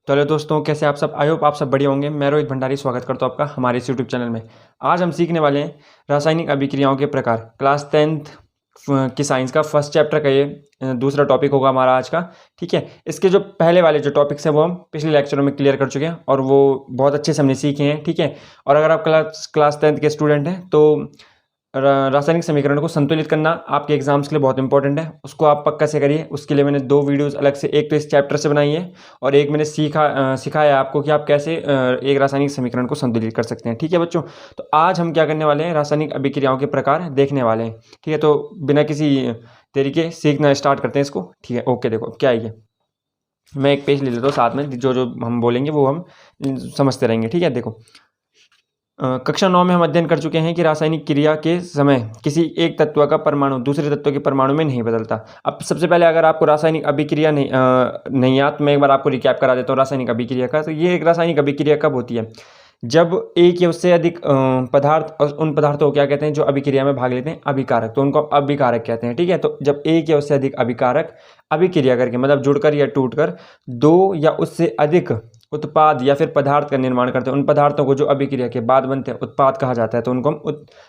तो हेलो दोस्तों, कैसे आप सब? आई होप आप सब बढ़िया होंगे। मैं रोहित भंडारी स्वागत करता हूँ आपका हमारे इस यूट्यूब चैनल में। आज हम सीखने वाले हैं रासायनिक अभिक्रियाओं के प्रकार। क्लास 10th की साइंस का फर्स्ट चैप्टर का ये दूसरा टॉपिक होगा हमारा आज का। ठीक है, इसके जो पहले वाले जो टॉपिक्स हैं वो हम पिछले लेक्चरों में क्लियर कर चुके हैं और वो बहुत अच्छे से हमने सीखे हैं। ठीक है, और अगर आप क्लास 10th के स्टूडेंट हैं तो रासायनिक समीकरण को संतुलित करना आपके एग्जाम्स के लिए बहुत इंपॉर्टेंट है। उसको आप पक्का से करिए। उसके लिए मैंने 2 वीडियोस अलग से, एक तो इस चैप्टर से बनाई है और एक मैंने सिखाया आपको कि आप कैसे एक रासायनिक समीकरण को संतुलित कर सकते हैं। ठीक है बच्चों, तो आज हम क्या करने वाले हैं, रासायनिक अभिक्रियाओं के प्रकार देखने वाले हैं। ठीक है, तो बिना किसी देरी के सीखना स्टार्ट करते हैं इसको। ठीक है, ओके। देखो क्या है ये, मैं एक पेज ले लेता हूँ साथ में, जो जो हम बोलेंगे वो हम समझते रहेंगे। ठीक है, देखो कक्षा 9 में हम अध्ययन कर चुके हैं कि रासायनिक क्रिया के समय किसी एक तत्व का परमाणु दूसरे तत्व के परमाणु में नहीं बदलता। अब सबसे पहले अगर आपको रासायनिक अभिक्रिया नहीं याद, मैं एक बार आपको रिकैप करा देता हूँ रासायनिक अभिक्रिया का। तो ये एक रासायनिक अभिक्रिया कब होती है? जब एक या उससे अधिक पदार्थ, और उन पदार्थों को क्या कहते हैं जो अभिक्रिया में भाग लेते हैं? अभिकारक। तो उनको अभिकारक कहते हैं। ठीक है, तो जब एक या उससे अधिक अभिकारक अभिक्रिया करके, मतलब जुड़कर या टूटकर, दो या उससे अधिक उत्पाद या फिर पदार्थ का निर्माण करते हैं, उन पदार्थों को जो अभिक्रिया के बाद बनते हैं उत्पाद कहा जाता है। तो उनको हम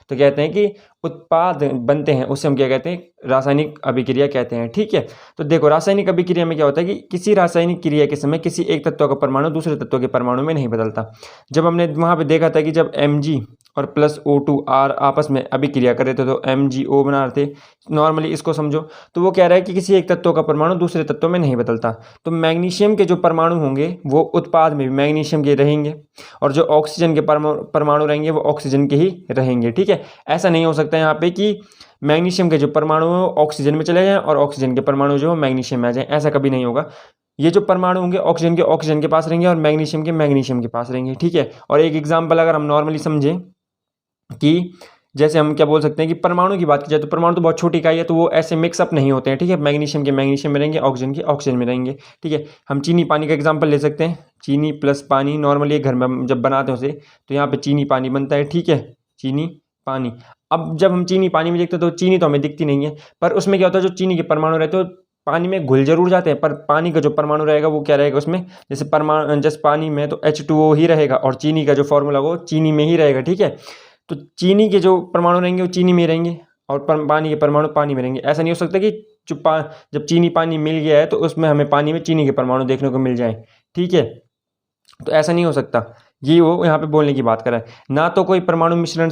तो कहते हैं कि उत्पाद बनते हैं, उससे हम क्या कहते हैं? रासायनिक अभिक्रिया कहते हैं। ठीक है, तो देखो रासायनिक अभिक्रिया में क्या होता है कि किसी रासायनिक क्रिया के समय किसी एक तत्व का परमाणु दूसरे तत्व के परमाणु में नहीं बदलता। जब हमने वहां पे देखा था कि जब Mg और प्लस O2R आपस में अभिक्रिया कर रहे थे तो MgO बना रहे थे, नॉर्मली इसको समझो। तो वो कह रहा है कि किसी एक तत्व का परमाणु दूसरे तत्व में नहीं बदलता। तो मैग्नीशियम के जो परमाणु होंगे वो उत्पाद में भी मैग्नीशियम के रहेंगे, और जो ऑक्सीजन के परमाणु रहेंगे वो ऑक्सीजन के ही रहेंगे। ठीक है, ऐसा नहीं हो सकता यहाँ पे कि मैग्नीशियम के जो परमाणु हो ऑक्सीजन में चले जाएं और ऑक्सीजन के परमाणु जो मैग्नीशियम में आ जाएं, ऐसा कभी नहीं होगा। ये जो परमाणु होंगे ऑक्सीजन के पास रहेंगे और मैग्नीशियम के पास रहेंगे। ठीक है, और एक एग्जाम्पल अगर हम नॉर्मली समझें कि जैसे हम क्या बोल सकते हैं कि परमाणु की बात की जाए तो परमाणु तो बहुत छोटी इकाई है, तो वो ऐसे मिक्सअप नहीं होते हैं। ठीक है, मैग्नीशियम के मैग्नीशियम में रहेंगे, ऑक्सीजन के ऑक्सीजन में रहेंगे। ठीक है, हम चीनी पानी का एग्जांपल ले सकते हैं। चीनी प्लस पानी, नॉर्मली घर में हम जब बनाते हैं उसे, तो यहाँ पे चीनी पानी बनता है। ठीक है, चीनी पानी। अब जब हम चीनी पानी में देखते हैं तो चीनी तो हमें दिखती नहीं है, पर उसमें क्या होता है, जो चीनी के परमाणु रहते हैं पानी में घुल जरूर जाते हैं, पर पानी का जो परमाणु रहेगा वो क्या रहेगा उसमें? जैसे पानी में तो H2O ही रहेगा और चीनी का जो फॉर्मूला वो चीनी में ही रहेगा। ठीक है, तो चीनी के जो परमाणु रहेंगे वो चीनी में रहेंगे और पानी के परमाणु पानी में रहेंगे। ऐसा नहीं हो सकता कि जब चीनी पानी मिल गया है तो उसमें हमें पानी में चीनी के परमाणु देखने को मिल जाए। ठीक है, तो ऐसा नहीं हो सकता। ये वो यहाँ पे बोलने की बात कर रहा है। ना तो कोई परमाणु मिश्रण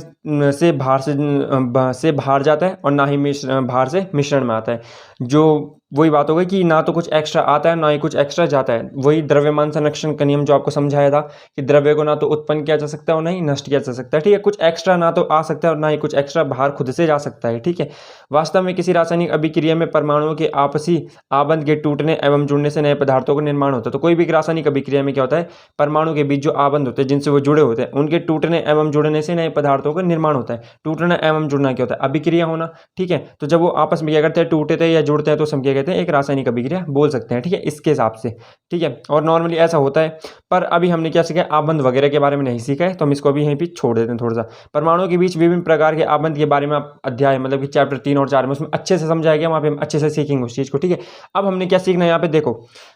से बाहर जाता है और ना ही बाहर से मिश्रण में आता है। जो वही बात हो गई कि ना तो कुछ एक्स्ट्रा आता है ना ही कुछ एक्स्ट्रा जाता है। वही द्रव्यमान संरक्षण का नियम जो आपको समझाया था कि द्रव्य को ना तो उत्पन्न किया जा सकता है और ना ही नष्ट किया जा सकता है। ठीक है, कुछ एक्स्ट्रा ना तो आ सकता है और ना ही कुछ एक्स्ट्रा बाहर खुद से जा सकता है। ठीक है, वास्तव में किसी रासायनिक अभिक्रिया में परमाणुओं के आपसी आबंध के टूटने एवं जुड़ने से नए पदार्थों का निर्माण होता है। तो कोई भी रासायनिक अभिक्रिया में क्या होता है, परमाणु के बीच जो आबंध होते हैं जिनसे वो जुड़े होते हैं उनके टूटने एवं जुड़ने से नए पदार्थों का निर्माण होता है। टूटना एवं जुड़ना क्या होता है? अभिक्रिया होना। ठीक है, तो जब वो आपस में क्या करते हैं, टूटते हैं या जुड़ते हैं, तो हम क्या कहते हैं? एक रासायनिक अभिक्रिया बोल सकते हैं। ठीक है, इसके हिसाब से। ठीक है, और नॉर्मली ऐसा होता है। पर अभी हमने क्या सीखा है? आबंध वगैरह के बारे में नहीं सीखा है, तो हम इसको अभी यहीं पे छोड़ देते हैं थोड़ा सा। परमाणुओं के बीच विभिन्न प्रकार के आबंध के बारे में आप अध्याय, मतलब कि चैप्टर 3 और 4 में उसमें अच्छे से समझाया गया, वहां पे हम अच्छे से सीखेंगे उस चीज को। ठीक है, अब हमने क्या सीखना है यहाँ पे? देखो,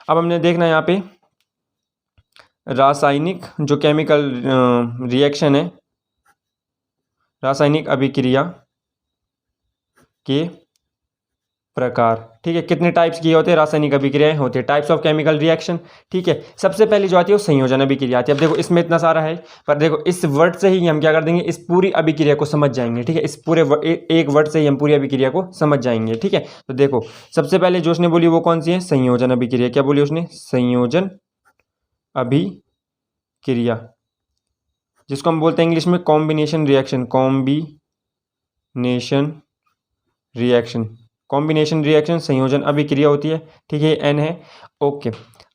अब हमने देखना है यहाँ पे रासायनिक जो केमिकल रिएक्शन है, रासायनिक अभिक्रिया के प्रकार। ठीक है, कितने टाइप्स की होते हैं रासायनिक अभिक्रियाएं होती है? Types of chemical reaction. ठीक है, सबसे पहले जो आती है वो संयोजन अभिक्रिया आती है। अब देखो इसमें इतना सारा है, पर देखो इस वर्ड से ही हम क्या कर देंगे, इस पूरी अभिक्रिया को समझ जाएंगे। ठीक है, इस पूरे एक वर्ड से ही हम पूरी अभिक्रिया को समझ जाएंगे। ठीक है, तो देखो सबसे पहले जो उसने बोली वो कौन सी है? संयोजन अभिक्रिया। क्या बोली उसने? संयोजन अभिक्रिया, जिसको हम बोलते हैं इंग्लिश में कॉम्बिनेशन रिएक्शन। कॉम्बिनेशन रिएक्शन संयोजन अभिक्रिया होती है। ठीक है, एन है। ओके,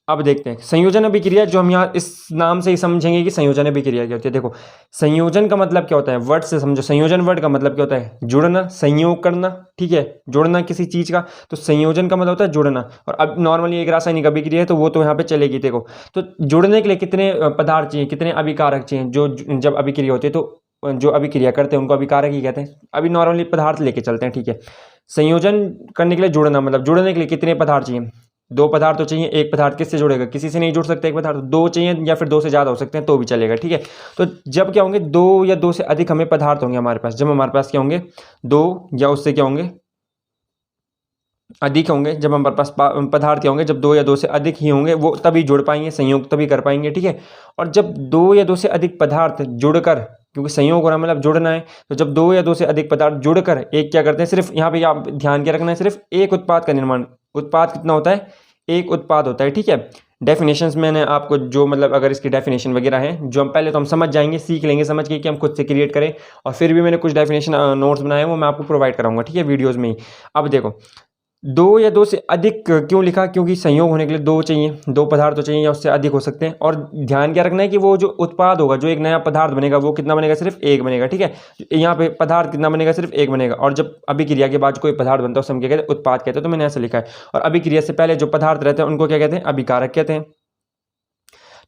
अब देखते हैं संयोजन अभिक्रिया, जो हम यहाँ इस नाम से ही समझेंगे कि संयोजन अभिक्रिया क्या होती है। देखो संयोजन का मतलब क्या होता है, वर्ड से समझो। संयोजन वर्ड का मतलब क्या होता है? जुड़ना, संयोग करना। ठीक है, जुड़ना किसी चीज का, तो संयोजन का मतलब होता है जुड़ना। और अब नॉर्मली एक रासायनिक अभिक्रिया है तो वो तो यहाँ पे चलेगी। देखो, तो जुड़ने के लिए कितने पदार्थ चाहिए, कितने अभिकारक चाहिए? जो जब अभिक्रिया होती है तो जो अभिक्रिया करते हैं उनको अभिकारक ही कहते हैं। अभी नॉर्मली पदार्थ लेके चलते हैं। ठीक है, संयोजन करने के लिए जुड़ना, मतलब जुड़ने के लिए कितने पदार्थ चाहिए? दो पदार्थ तो चाहिए, एक पदार्थ किससे जुड़ेगा, किसी से नहीं जुड़ सकता एक पदार्थ, दो चाहिए या फिर दो से ज़्यादा हो सकते हैं तो भी चलेगा, ठीक है। तो जब क्या होंगे, दो या दो से अधिक हमें पदार्थ होंगे हमारे पास, जब हमारे पास क्या होंगे, दो या उससे क्या होंगे, अधिक होंगे, जब हमारे पास पदार्थ क्या होंगे, जब दो या दो से अधिक ही होंगे वो तभी जुड़ पाएंगे, संयोग तभी कर पाएंगे, ठीक है। और जब दो या दो से अधिक पदार्थ जुड़कर, क्योंकि संयोग होना मतलब जुड़ना है, तो जब दो या दो से अधिक पदार्थ जुड़कर एक क्या करते हैं, सिर्फ यहाँ पे आप ध्यान क्या रखना है, सिर्फ एक उत्पाद का निर्माण, उत्पाद कितना होता है, एक उत्पाद होता है, ठीक है। डेफिनेशंस मैंने आपको जो मतलब अगर इसकी डेफिनेशन वगैरह है जो हम पहले तो हम समझ जाएंगे, सीख लेंगे समझ के कि हम खुद से क्रिएट करें, और फिर भी मैंने कुछ डेफिनेशन नोट्स बनाए हैं वो मैं आपको प्रोवाइड कराऊंगा, ठीक है, वीडियोज़ में ही। अब देखो, दो या दो से अधिक क्यों लिखा, क्योंकि संयोग होने के लिए दो चाहिए, दो पदार्थ तो चाहिए या उससे अधिक हो सकते हैं। और ध्यान क्या रखना है कि वो जो उत्पाद होगा, जो एक नया पदार्थ बनेगा वो कितना बनेगा, सिर्फ एक बनेगा, ठीक है। यहाँ पे पदार्थ कितना बनेगा, सिर्फ एक बनेगा। और जब अभिक्रिया के बाद कोई पदार्थ बनता है उसे हम क्या कहते हैं, उत्पाद कहते हैं, तो मैंने ऐसा लिखा है। और अभिक्रिया से पहले जो पदार्थ रहते हैं उनको क्या कहते हैं, अभिकारक कहते हैं।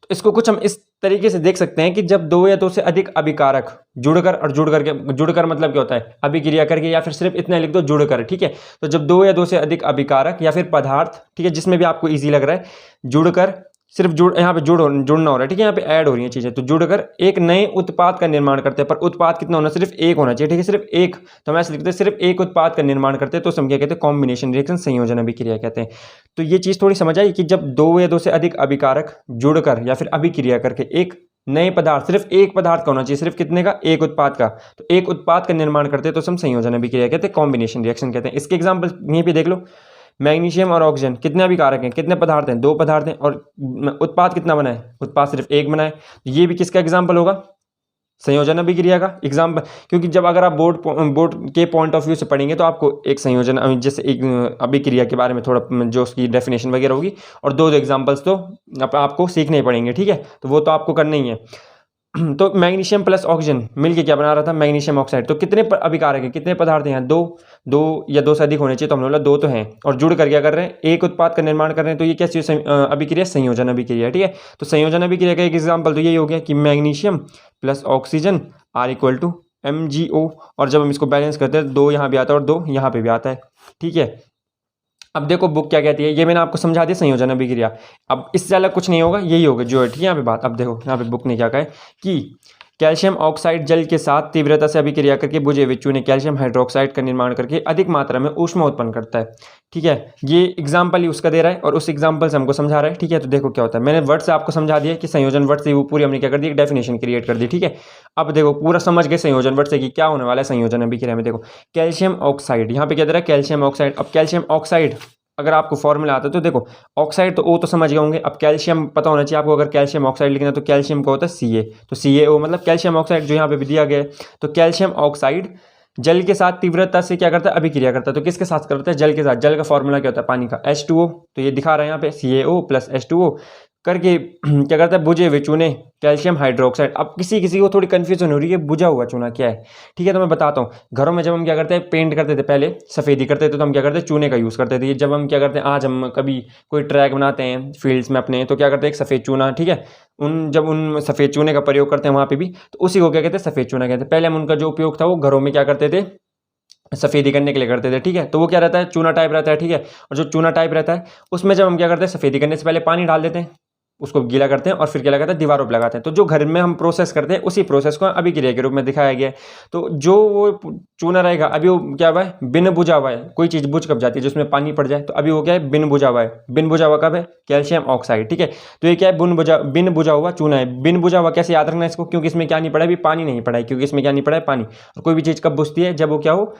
तो इसको कुछ हम इस तरीके से देख सकते हैं कि जब दो या दो से अधिक अभिकारक जुड़कर, और जुड़कर मतलब क्या होता है, अभिक्रिया करके, या फिर सिर्फ इतना लिख दो जुड़कर, ठीक है। तो जब दो या दो से अधिक अभिकारक या फिर पदार्थ, ठीक है, जिसमें भी आपको इजी लग रहा है, जुड़कर, सिर्फ जुड़ना हो रहा है, ठीक है, यहाँ पे ऐड हो रही है चीजें, तो जुड़कर एक नए उत्पाद का निर्माण करते हैं। पर उत्पाद कितना होना, सिर्फ एक होना चाहिए, ठीक है, सिर्फ एक। तो हम ऐसे लिखते हैं सिर्फ एक उत्पाद का निर्माण करते हैं, तो हम क्या कहते हैं, कॉम्बिनेशन रिएक्शन, संयोजन अभिक्रिया कहते हैं। तो ये चीज थोड़ी समझ आई कि जब दो या दो से अधिक अभिकारक जुड़कर या फिर अभिक्रिया करके एक नए पदार्थ, सिर्फ एक पदार्थ का होना चाहिए, सिर्फ कितने का, एक उत्पाद का, तो एक उत्पाद का निर्माण करते हैं तो हम संयोजन अभिक्रिया कहते हैं, कॉम्बिनेशन रिएक्शन कहते हैं। इसके एग्जांपल यहीं पे देख लो, मैग्नीशियम और ऑक्सीजन कितने अभिकारक हैं, कितने पदार्थ हैं, दो पदार्थ हैं, और उत्पाद कितना बना है, उत्पाद सिर्फ एक बना है। ये भी किसका एग्जाम्पल होगा, संयोजन अभिक्रिया का एग्जाम्पल। क्योंकि जब अगर आप बोर्ड के पॉइंट ऑफ व्यू से पढ़ेंगे तो आपको एक संयोजन जैसे एक अभिक्रिया के बारे में थोड़ा जो उसकी डेफिनेशन वगैरह होगी, और दो एग्जाम्पल्स तो आपको सीखने ही पड़ेंगे, ठीक है, तो वो तो आपको करना ही है। तो मैग्नीशियम प्लस ऑक्सीजन मिलके क्या बना रहा था, मैग्नीशियम ऑक्साइड। तो कितने अभिकारक हैं, कितने पदार्थ हैं, दो, दो या दो से अधिक होने चाहिए, तो हमने बोला दो तो हैं, और जुड़ कर क्या कर रहे हैं, एक उत्पाद का निर्माण कर रहे हैं। तो ये क्या चीज अभिक्रिया, संयोजन अभिक्रिया, ठीक है। तो संयोजन अभिक्रिया का एक एग्जाम्पल तो यही हो गया कि magnesium plus oxygen R = MgO, और जब हम इसको बैलेंस करते हैं, दो यहाँ भी आता है और दो यहाँ पे भी आता है, ठीक है। अब देखो बुक क्या कहती है, ये मैंने आपको समझा दिया संयोजन अभिक्रिया। अब इससे अलग कुछ नहीं होगा, यही होगा जो है, ठीक है। यहाँ पे बात, अब देखो यहाँ पे बुक ने क्या कहा है कि कैल्शियम ऑक्साइड जल के साथ तीव्रता से अभिक्रिया करके बुझे हुए चूने कैल्शियम हाइड्रोक्साइड का निर्माण करके अधिक मात्रा में ऊष्मा उत्पन्न करता है, ठीक है। ये एग्जाम्पल ही उसका दे रहा है और उस एग्जाम्पल से हमको समझा रहा है, ठीक है। तो देखो क्या होता है, मैंने वर्ड से आपको समझा दिया कि संयोजन वर्ड से वो पूरी हमने क्या कर दी, एक डेफिनेशन क्रिएट कर दी, ठीक है। अब देखो पूरा समझ गए संयोजन वर्ड से कि क्या होने वाला है संयोजन अभिक्रिया में। देखो कैल्शियम ऑक्साइड, यहाँ पे क्या दे रहा है, कैल्शियम ऑक्साइड। अब कैल्शियम ऑक्साइड अगर आपको फॉर्मूला आता है तो देखो, ऑक्साइड तो ओ तो समझ गए होंगे, अब कैल्शियम पता होना चाहिए आपको। अगर कैल्शियम ऑक्साइड लिखना है तो कैल्शियम का होता है Ca, तो CaO मतलब कैल्शियम ऑक्साइड, जो यहाँ पे भी दिया गया है। तो कैल्शियम ऑक्साइड जल के साथ तीव्रता से क्या करता है, अभिक्रिया करता है। तो किसके साथ करता है, जल के साथ। जल का फॉर्मूला क्या होता है, पानी का, H2O। तो ये दिखा रहा है यहाँ पे CaO प्लस H2O करके क्या करता है, बुझे हुए चूने कैल्शियम हाइड्रोक्साइड। अब किसी किसी को थोड़ी कंफ्यूजन हो रही है, बुझा हुआ चूना क्या है, ठीक है। तो मैं बताता हूँ, घरों में जब हम क्या करते हैं, पेंट करते थे पहले, सफ़ेदी करते थे, तो हम क्या करते हैं, चूने का यूज़ करते थे। जब हम क्या करते हैं, आज हम कभी कोई ट्रैक बनाते हैं फील्ड्स में अपने, तो क्या करते हैं, एक सफ़ेद चूना, ठीक है, जब उन सफ़ेद चूने का प्रयोग करते हैं वहाँ पर भी, तो उसी को क्या कहते हैं, सफ़ेद चूना कहते हैं। पहले हम उनका जो उपयोग था वो घरों में क्या करते थे, सफ़ेदी करने के लिए करते थे, ठीक है। तो वो क्या रहता है, चूना टाइप रहता है, ठीक है। और जो चूना टाइप रहता है उसमें जब हम क्या करते हैं, सफ़ेदी करने से पहले पानी डाल देते हैं, उसको गीला करते हैं और फिर क्या लगाते हैं, दीवारों पर लगाते हैं। तो जो घर में हम प्रोसेस करते हैं उसी प्रोसेस को अभिक्रिया के रूप में दिखाया गया है। तो जो वो चूना रहेगा, अभी वो क्या हुआ है, बिन बुझा हुआ है। कोई चीज़ बुझ कब जाती है, जिसमें पानी पड़ जाए, तो अभी वो क्या है, बिन बुझा हुआ है। बिन बुझा हुआ कब है, कैल्शियम ऑक्साइड, ठीक है। तो ये क्या है, बिन बुझा हुआ चूना है। बिन बुझा हुआ कैसे याद रखना है इसको, क्योंकि इसमें क्या नहीं पड़ा है, अभी पानी नहीं पड़ा है, क्योंकि इसमें क्या नहीं पड़ा है, पानी। और कोई भी चीज़ कब बुझती है, जब वो क्या हो,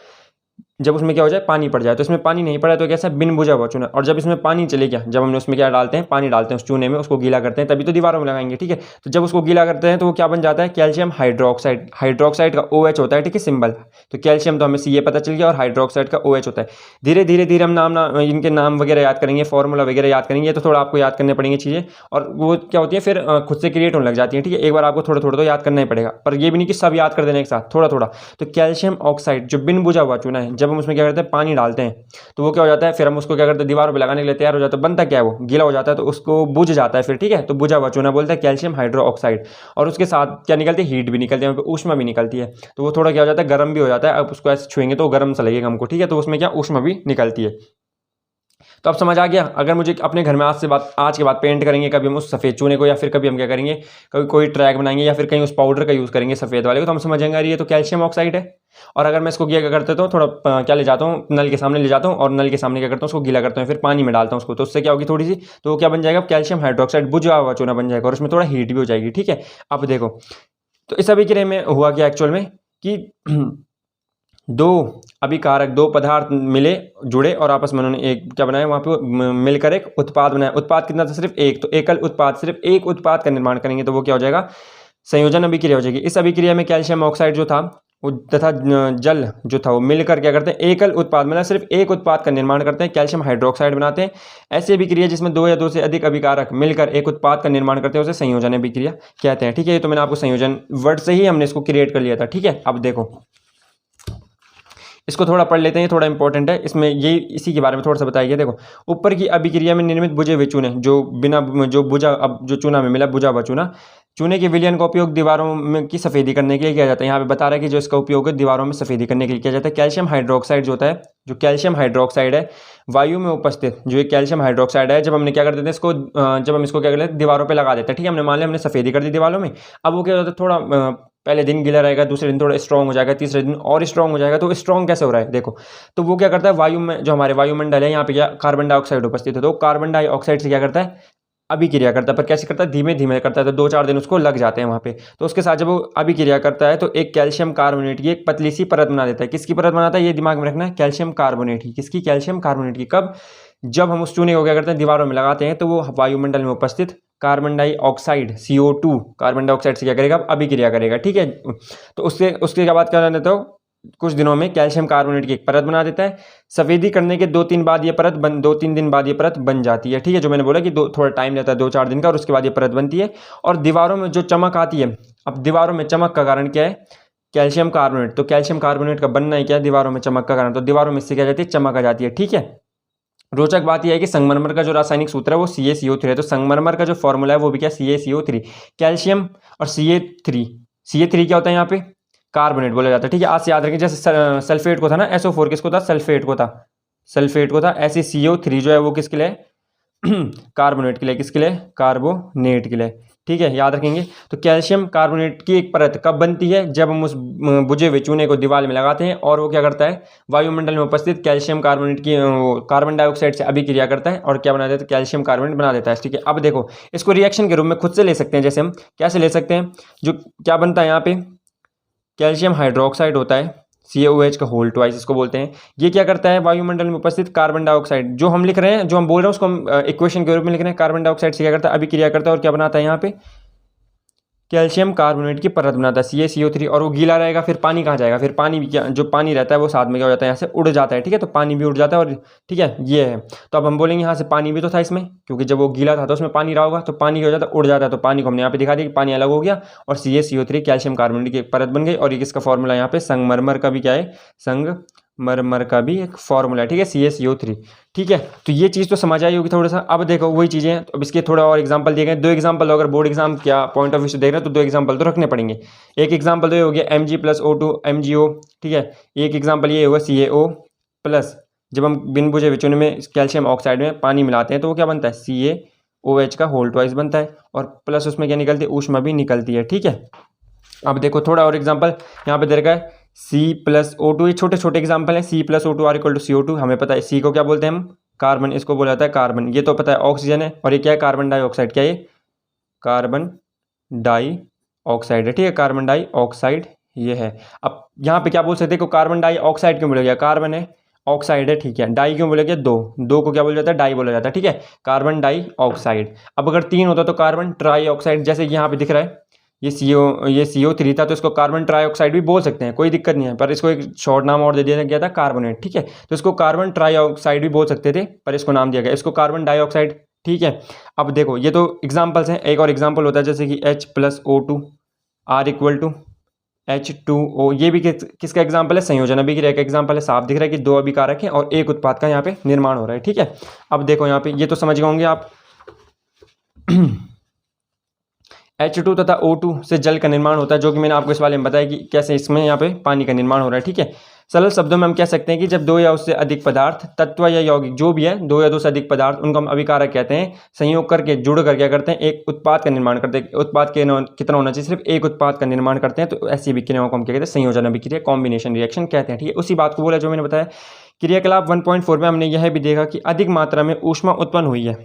जब उसमें क्या हो जाए, पानी पड़ जाए। तो इसमें पानी नहीं पड़ा तो कैसा, बिन बुझा हुआ चूना। और जब इसमें पानी चले गया, जब हमने उसमें क्या डालते हैं, पानी डालते हैं उस चूने में, उसको गीला करते हैं, तभी तो दीवारों में लगाएंगे, ठीक है। तो जब उसको गीला करते हैं तो वो क्या बन जाता है, कैल्शियम हाइड्रोक्साइड। हाइड्रोक्साइड का OH होता है, ठीक है, सिंबल। तो कैल्शियम तो हमें Ca पता चल गया, और हाइड्रोक्साइड का OH होता है। धीरे धीरे हम इनके नाम वगैरह याद करेंगे, फॉर्मूला वगैरह याद करेंगे, तो थोड़ा आपको याद करने पड़ेंगे चीज़ें, और वो क्या होती है फिर खुद से क्रिएट होने लग जाती है, ठीक है। एक बार आपको थोड़ा थोड़ा तो याद करना ही पड़ेगा, पर ये भी नहीं कि सब याद कर देना एक साथ, थोड़ा थोड़ा। तो कैल्शियम ऑक्साइड जो बिन बुझा हुआ चूना है, जब हम उसमें क्या करते हैं, पानी डालते हैं, तो वो क्या हो जाता है, फिर हम उसको क्या करते हैं, दीवारों पे लगाने के लिए तैयार हो जाता है। बनता क्या है, वो गीला हो जाता है, तो उसको बुझ जाता है फिर, ठीक है। तो बुझा हुआ चूना बोलते हैं कैल्शियम हाइड्रोक्साइड। और उसके साथ क्या निकलती है, हीट भी निकलती है, ऊष्मा भी निकलती है। तो वो थोड़ा क्या हो जाता है, गर्म भी हो जाता है। अब उसको ऐसे छुएंगे तो गर्म सा लगेगा हमको, ठीक है। तो उसमें क्या ऊष्मा भी निकलती है। तो अब समझ आ गया। अगर मुझे अपने घर में आज के बाद पेंट करेंगे, कभी हम उस सफ़ेद चूने को, या फिर कभी हम क्या करेंगे, कभी कोई ट्रैक बनाएंगे या फिर कहीं उस पाउडर का यूज़ करेंगे सफ़ेद वाले को, तो हम समझेंगे अरे ये तो कैल्शियम ऑक्साइड है। और अगर मैं इसको क्या करता हूँ, थोड़ा क्या ले जाता हूँ, नल के सामने ले जाता हूँ और नल के सामने क्या करता हूँ, उसको गीला करता हूँ, फिर पानी में डालता हूँ उसको, तो उससे क्या होगी थोड़ी सी, तो वो क्या बन जाएगा, कैल्शियम हाइड्रोक्साइड बुझा हुआ चूना बन जाएगा और उसमें थोड़ा हीट भी हो जाएगी। ठीक है, अब देखो तो इस अभिक्रिया में हुआ क्या एक्चुअल में कि दो अभिकारक, दो पदार्थ मिले, जुड़े और आपस में उन्होंने एक क्या बनाया, वहाँ पे मिलकर एक उत्पाद बनाया। उत्पाद कितना था, सिर्फ एक, तो एकल उत्पाद, सिर्फ एक उत्पाद का निर्माण करेंगे तो वो क्या हो जाएगा, संयोजन अभिक्रिया हो जाएगी। इस अभिक्रिया में कैल्शियम ऑक्साइड जो था वो तथा जल जो था वो मिलकर क्या करते हैं, एकल उत्पाद, मतलब सिर्फ एक उत्पाद का निर्माण करते हैं, कैल्शियम हाइड्रोक्साइड बनाते हैं। ऐसी अभिक्रिया जिसमें दो या दो से अधिक अभिकारक मिलकर एक उत्पाद का निर्माण करते हैं उसे संयोजन अभिक्रिया कहते हैं। ठीक है, ये तो मैंने आपको संयोजन वर्ड से ही हमने इसको क्रिएट कर लिया था। ठीक है, अब देखो इसको थोड़ा पढ़ लेते हैं, थोड़ा इंपॉर्टेंट है, इसमें ये इसी के बारे में थोड़ा सा बताया गया। देखो, ऊपर की अभिक्रिया में निर्मित बुझे हुए चूने, जो बिना जो बुझा, अब जो चूना में मिला बुझा हुआ चूना, चूने के विलयन का उपयोग दीवारों में की सफ़ेदी करने के लिए किया जाता है। यहाँ पे बता रहा है कि जो इसका उपयोग है दीवारों में सफ़ेदी करने के लिए किया जाता है। कैल्शियम हाइड्रोक्साइड जो होता है, जो कैल्शियम हाइड्रोक्साइड है, वायु में उपस्थित जो ये कैल्शियम हाइड्रोक्साइड है, जब हमने क्या कर देते हैं इसको, जब हम इसको क्या कर लेते हैं, दीवारों पर लगा देते हैं। ठीक है, हमने मान लिया हमने सफ़ेदी कर दी दीवारों में। अब वो क्या होता है, थोड़ा पहले दिन गीला रहेगा, दूसरे दिन थोड़ा स्ट्रॉन्ग हो जाएगा, तीसरे दिन और स्ट्रॉन्ग हो जाएगा। तो स्ट्रॉन्ग कैसे हो रहा है देखो, तो वो क्या करता है, वायु में जो हमारे वायुमंडल है यहाँ पे क्या कार्बन डाइऑक्साइड उपस्थित है, तो कार्बन डाइऑक्साइड से क्या करता है, अभिक्रिया करता है। पर कैसे करता है, धीमे धीमे करता है, तो 2-4 दिन उसको लग जाते हैं वहाँ पे। तो उसके साथ जब वो अभिक्रिया करता है तो एक कैल्शियम कार्बोनेट की एक पतली सी परत बना देता है। किसकी परत बनाता है, ये दिमाग में रखना है, कैल्शियम कार्बोनेट की। किसकी, कैल्शियम कार्बोनेट की। कब, जब हम उस चूने को क्या करते हैं, दीवारों में लगाते हैं, तो वो वायुमंडल में उपस्थित carbon dioxide CO2, carbon dioxide से क्या करेगा, अभिक्रिया करेगा। ठीक है, तो उसके उसके क्या बात कर रहे थे, तो कुछ दिनों में कैल्शियम कार्बोनेट की एक परत बना देता है। सफेदी करने के 2-3 दिन बाद ये परत बन जाती है। ठीक है, जो मैंने बोला कि थोड़ा टाइम लेता है 2-4 दिन का, और उसके बाद ये परत बनती है और दीवारों में जो चमक आती है। अब दीवारों में चमक का कारण क्या है, कैल्शियम कार्बोनेट। तो कैल्शियम कार्बोनेट का बनना ही क्या है, दीवारों में चमक का कारण। तो दीवारों में इससे क्या जाती है, चमक आ जाती है। ठीक है, रोचक बात यह है कि संगमरमर का जो रासायनिक सूत्र है वो CaCO3 है। तो संगमरमर का जो फॉर्मूला है वो भी क्या, CaCO3। कैल्शियम और CA3 क्या होता है यहाँ पे, कार्बोनेट बोला जाता है। ठीक है, आज से याद रखें, जैसे सल्फेट को था ना SO4, किसको था, सल्फेट को था। ऐसे CO3 जो है वो किसके लिए, कार्बोनेट के लिए। किसके लिए, कार्बोनेट के लिए। ठीक है, याद रखेंगे। तो कैल्शियम कार्बोनेट की एक परत कब बनती है, जब हम उस बुझे हुए चूने को दीवार में लगाते हैं और वो क्या करता है, वायुमंडल में उपस्थित कैल्शियम कार्बोनेट की कार्बन डाइऑक्साइड से अभिक्रिया करता है और क्या बना देता है, कैल्शियम कार्बोनेट बना देता है। ठीक है, अब देखो इसको रिएक्शन के रूप में खुद से ले सकते हैं। जैसे हम कैसे ले सकते हैं, जो क्या बनता है यहाँ पे, कैल्शियम हाइड्रोक्साइड होता है, CaOH का होल ट्वाइस इसको बोलते हैं। ये क्या करता है, वायुमंडल में उपस्थित कार्बन डाइऑक्साइड, जो हम लिख रहे हैं, जो हम बोल रहे हैं उसको हम इक्वेशन के रूप में लिख रहे हैं। कार्बन डाइऑक्साइड से क्या करता है, अभिक्रिया करता है और क्या बनाता है यहाँ पे, कैल्शियम कार्बोनेट की परत बनाता है CaCO3। और वो गीला रहेगा, फिर पानी कहाँ जाएगा, फिर पानी भी क्या, जो पानी रहता है वो साथ में क्या हो जाता है, यहाँ से उड़ जाता है। ठीक है, तो पानी भी उड़ जाता है। और ठीक है, ये है। तो अब हम बोलेंगे यहाँ से पानी भी तो था इसमें, क्योंकि जब वो गीला था तो उसमें पानी रहा होगा, तो पानी क्या हो जाता है, उड़ जाता है। तो पानी को हमने यहाँ पे दिखा दिया कि पानी अलग हो गया और CaCO3 कैल्शियम कार्बोनेट की एक परत बन गई। और ये किसका फॉर्मूला यहाँ पे, संगमरमर का भी क्या है, संगमरमर का भी एक फॉर्मूला है। ठीक है, CaCO3। ठीक है, तो ये चीज़ तो समझ आई होगी थोड़ा सा। अब देखो वही चीज़ें, तो अब इसके थोड़ा और एग्जांपल दिए गए, 2 एग्जांपल, अगर बोर्ड एग्जाम क्या पॉइंट ऑफ व्यू से देख रहे हैं तो 2 एग्जांपल तो रखने पड़ेंगे। एक एग्जांपल तो ये हो गया Mg+O2 MgO। ठीक है, एक एग्जांपल ये होगा CaO+। जब हम बिन बुझे हुए चूने में कैल्शियम ऑक्साइड में पानी मिलाते हैं तो वो क्या बनता है, CaOH का होल ट्वाइस बनता है और प्लस उसमें क्या निकलती है, ऊष्मा भी निकलती है। ठीक है, अब देखो थोड़ा और एग्जाम्पल यहाँ पे दे रखा है C+O2। ये छोटे छोटे एग्जाम्पल है। C+O2 = CO2। हमें पता है C को क्या बोलते हैं हम, कार्बन, इसको बोला जाता है कार्बन। ये तो पता है ऑक्सीजन है। और ये क्या है, कार्बन डाइऑक्साइड। क्या ये, कार्बन डाइऑक्साइड है। ठीक है, कार्बन डाइऑक्साइड ये है। अब यहाँ पे क्या बोल सकते हैं, कार्बन डाइऑक्साइड क्यों बोला गया, कार्बन है, ऑक्साइड है। ठीक है, डाई क्यों बोला गया, दो को क्या बोला जाता है, डाई बोला जाता है। ठीक है, कार्बन डाइऑक्साइड। अब अगर 3 होता तो कार्बन ट्राइऑक्साइड, जैसे यहाँ पे दिख रहा है ये CO3 था तो इसको कार्बन ट्राइऑक्साइड भी बोल सकते हैं, कोई दिक्कत नहीं है। पर इसको एक शॉर्ट नाम और दे दिया गया था, कार्बोनेट। ठीक है, तो इसको कार्बन ट्राइऑक्साइड भी बोल सकते थे, पर इसको नाम दिया गया, इसको कार्बन डाइऑक्साइड। ठीक है, अब देखो ये तो एग्जाम्पल्स हैं। एक और एग्जाम्पल होता है जैसे कि H+O2 R = H2O। ये भी किसका एग्जाम्पल है, संयोजन अभिक्रिया का एग्जाम्पल है। साफ दिख रहा है कि 2 अभिकारक हैं और एक उत्पाद का यहाँ पे निर्माण हो रहा है। ठीक है, अब देखो यहाँ पे ये तो समझ गए होंगे आप। H2 तथा O2 से जल का निर्माण होता है, जो कि मैंने आपको इस वाले में बताया कि कैसे इसमें यहाँ पे पानी का निर्माण हो रहा है। ठीक है, सरल शब्दों में हम कह सकते हैं कि जब दो या उससे अधिक पदार्थ, तत्व या यौगिक जो भी है, दो या दो से अधिक पदार्थ, उनको हम अभिकारक कहते हैं, संयोग करके जुड़ कर क्या करते हैं, एक उत्पाद का निर्माण करते हैं। उत्पाद कितना होना चाहिए, सिर्फ एक उत्पाद का निर्माण करते हैं, तो ऐसी अभिक्रियाओं को हम क्या कहते हैं, संयोजन अभिक्रिया, कॉम्बिनेशन रिएक्शन कहते हैं। ठीक है, उसी बात को बोला जो मैंने बताया। क्रियाकलाप 1.4 में हमने यह भी देखा कि अधिक मात्रा में ऊष्मा उत्पन्न हुई है।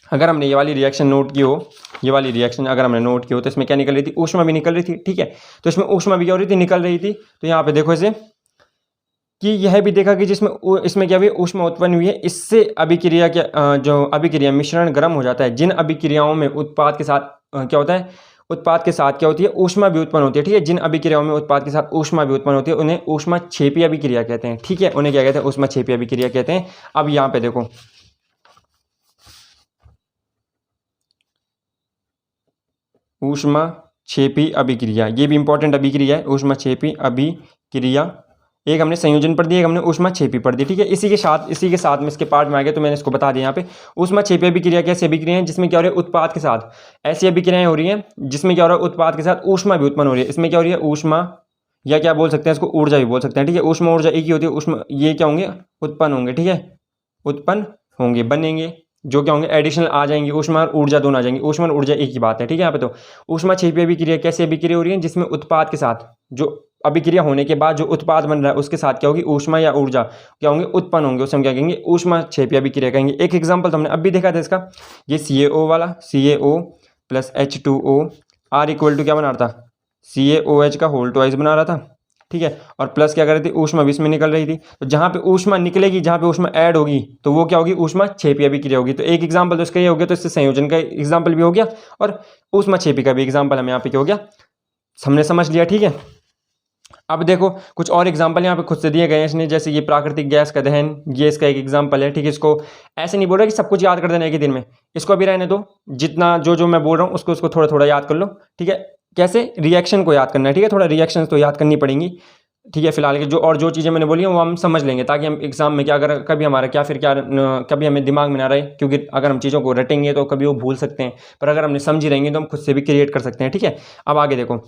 अगर हमने ये वाली रिएक्शन नोट की हो, ये वाली रिएक्शन अगर हमने नोट की हो, तो इसमें क्या निकल रही थी, ऊष्मा भी निकल रही थी। ठीक है, तो इसमें ऊष्मा भी क्या हो रही थी, निकल रही थी। तो यहाँ पे देखो इसे कि यह भी देखा कि जिसमें इसमें क्या हुई, ऊष्मा उत्पन्न हुई है, इससे अभिक्रिया क्या जो अभिक्रिया मिश्रण गर्म हो जाता है। जिन अभिक्रियाओं में उत्पाद के साथ क्या होता है, उत्पाद के साथ क्या होती है, ऊष्मा भी उत्पन्न होती है। ठीक है, जिन अभिक्रियाओं में उत्पाद के साथ ऊष्मा भी उत्पन्न होती है उन्हें ऊष्माक्षेपी अभिक्रिया कहते हैं। ठीक है, उन्हें क्या कहते हैं, ऊष्माक्षेपी अभिक्रिया कहते हैं। अब यहाँ पे देखो ऊष्माक्षेपी अभिक्रिया, ये भी इंपॉर्टेंट अभिक्रिया है, ऊष्माक्षेपी अभिक्रिया। एक हमने संयोजन पढ़ दिया, एक हमने ऊष्माक्षेपी पढ़ दी। ठीक है, इसी के साथ में इसके पार्ट में आ गया, तो मैंने इसको बता दिया यहाँ पे। ऊष्माक्षेपी अभिक्रिया कैसी अभिक्रिया है, जिसमें क्या हो रहा है, उत्पाद के साथ ऐसी अभिक्रियाएं हो रही हैं जिसमें क्या हो रहा है, उत्पाद के साथ ऊष्मा भी उत्पन्न हो रही है। इसमें क्या हो रही है, ऊष्मा, या क्या बोल सकते हैं इसको, ऊर्जा भी बोल सकते हैं। ठीक है, ऊष्मा ऊर्जा एक ही होती है। ऊष्मा ये क्या होंगे, उत्पन्न होंगे। ठीक है, उत्पन्न होंगे, बनेंगे, जो क्या होंगे, एडिशनल आ जाएंगे। ऊष्मा और ऊर्जा दोनों आ जाएंगे, ऊष्मा और ऊर्जा एक ही बात है। ठीक है, यहाँ पे तो ऊष्माक्षेपी अभिक्रिया कैसे अभिक्रिया हो रही है, जिसमें उत्पाद के साथ, जो अभिक्रिया होने के बाद जो उत्पाद बन रहा है उसके साथ क्या होगी, ऊष्मा या ऊर्जा क्या होंगे, उत्पन्न होंगे, उसे हम क्या कहेंगे, ऊष्माक्षेपी अभिक्रिया कहेंगे। एक एग्जांपल तो हमने अब भी देखा था इसका, ये CaO वाला, CaO plus H2O R equal to क्या बना रहा था, CaOH का होल ट्वाइस बना रहा था। ठीक है, और प्लस क्या कर रही थी, ऊष्मा भी इसमें निकल रही थी। तो जहाँ पे ऊष्मा निकलेगी, जहाँ पे ऊष्मा ऐड होगी, तो वो क्या होगी, ऊष्माक्षेपी अभिक्रिया होगी। तो एक एग्जांपल तो इसका ये हो गया, तो इससे संयोजन का एग्जांपल भी हो गया और ऊष्माक्षेपी का भी एग्जांपल हमें यहाँ पे क्या हो गया, हमने समझ लिया। ठीक है, अब देखो कुछ और एग्जांपल यहाँ पे खुद से दिए गए हैं इसने, जैसे ये प्राकृतिक गैस का दहन, ये इसका एक एग्जांपल है। ठीक है, इसको ऐसे नहीं बोल रहा कि सब कुछ याद कर देना एक ही दिन में, इसको अभी रहने दो, जितना जो मैं बोल रहा हूँ उसको थोड़ा थोड़ा याद कर लो। ठीक है, कैसे, रिएक्शन को याद करना है। ठीक है, थोड़ा रिएक्शन तो याद करनी पड़ेंगी। ठीक है, फिलहाल के जो चीज़ें मैंने बोली हैं वो हम समझ लेंगे, ताकि हम एग्जाम में क्या, अगर कभी हमारा क्या फिर क्या कभी हमें दिमाग में ना रहे, क्योंकि अगर हम चीज़ों को रटेंगे तो कभी वो भूल सकते हैं, पर अगर हमने समझी रहेंगे तो हम खुद से भी क्रिएट कर सकते हैं। ठीक है, अब आगे देखो,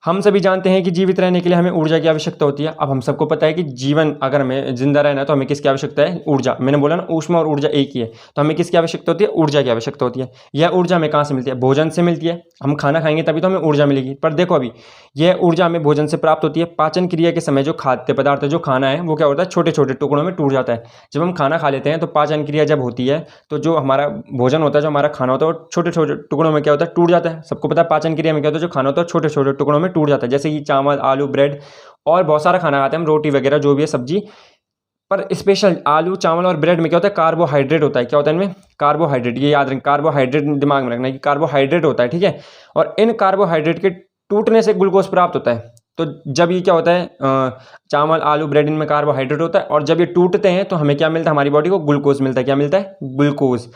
हम सभी जानते हैं कि जीवित रहने के लिए हमें ऊर्जा की आवश्यकता होती है। अब हम सबको पता है कि जीवन, अगर हमें जिंदा रहना है तो हमें किसकी आवश्यकता है, ऊर्जा। मैंने बोला ना, ऊष्मा और ऊर्जा एक ही है, तो हमें किसकी आवश्यकता होती है, ऊर्जा की आवश्यकता होती है। यह ऊर्जा हमें कहाँ से मिलती है, भोजन से मिलती है। हम खाना खाएंगे तभी तो हमें ऊर्जा मिलेगी। पर देखो अभी यह ऊर्जा हमें भोजन से प्राप्त होती है। पाचन क्रिया के समय जो खाद्य पदार्थ है, जो खाना है, वो क्या होता है, छोटे छोटे टुकड़ों में टूट जाता है। जब हम खाना खा लेते हैं तो पाचन क्रिया जब होती है तो जो हमारा भोजन होता है, जो हमारा खाना होता है, वो छोटे छोटे टुकड़ों में क्या होता है, टूट जाता है। सबको पता है पाचन क्रिया में क्या होता है, जो खाना होता है छोटे छोटे टुकड़ों में टूट जाता है। जैसे कि चावल, आलू, ब्रेड और बहुत सारा खाना खाते हैं हम, रोटी वगैरह जो भी है, सब्जी। पर स्पेशल आलू, चावल और ब्रेड में क्या होता है, कार्बोहाइड्रेट होता है। क्या होता है इनमें, कार्बोहाइड्रेट। ये याद रखें, कार्बोहाइड्रेट दिमाग में रखना है कि कार्बोहाइड्रेट होता है। ठीक है, और इन कार्बोहाइड्रेट के टूटने से ग्लूकोज प्राप्त होता है। तो जब ये क्या होता है, चावल, आलू, ब्रेड, इनमें कार्बोहाइड्रेट होता है, और जब ये टूटते हैं तो हमें क्या मिलता है, हमारी बॉडी को ग्लूकोज मिलता है। क्या मिलता है, ग्लूकोज।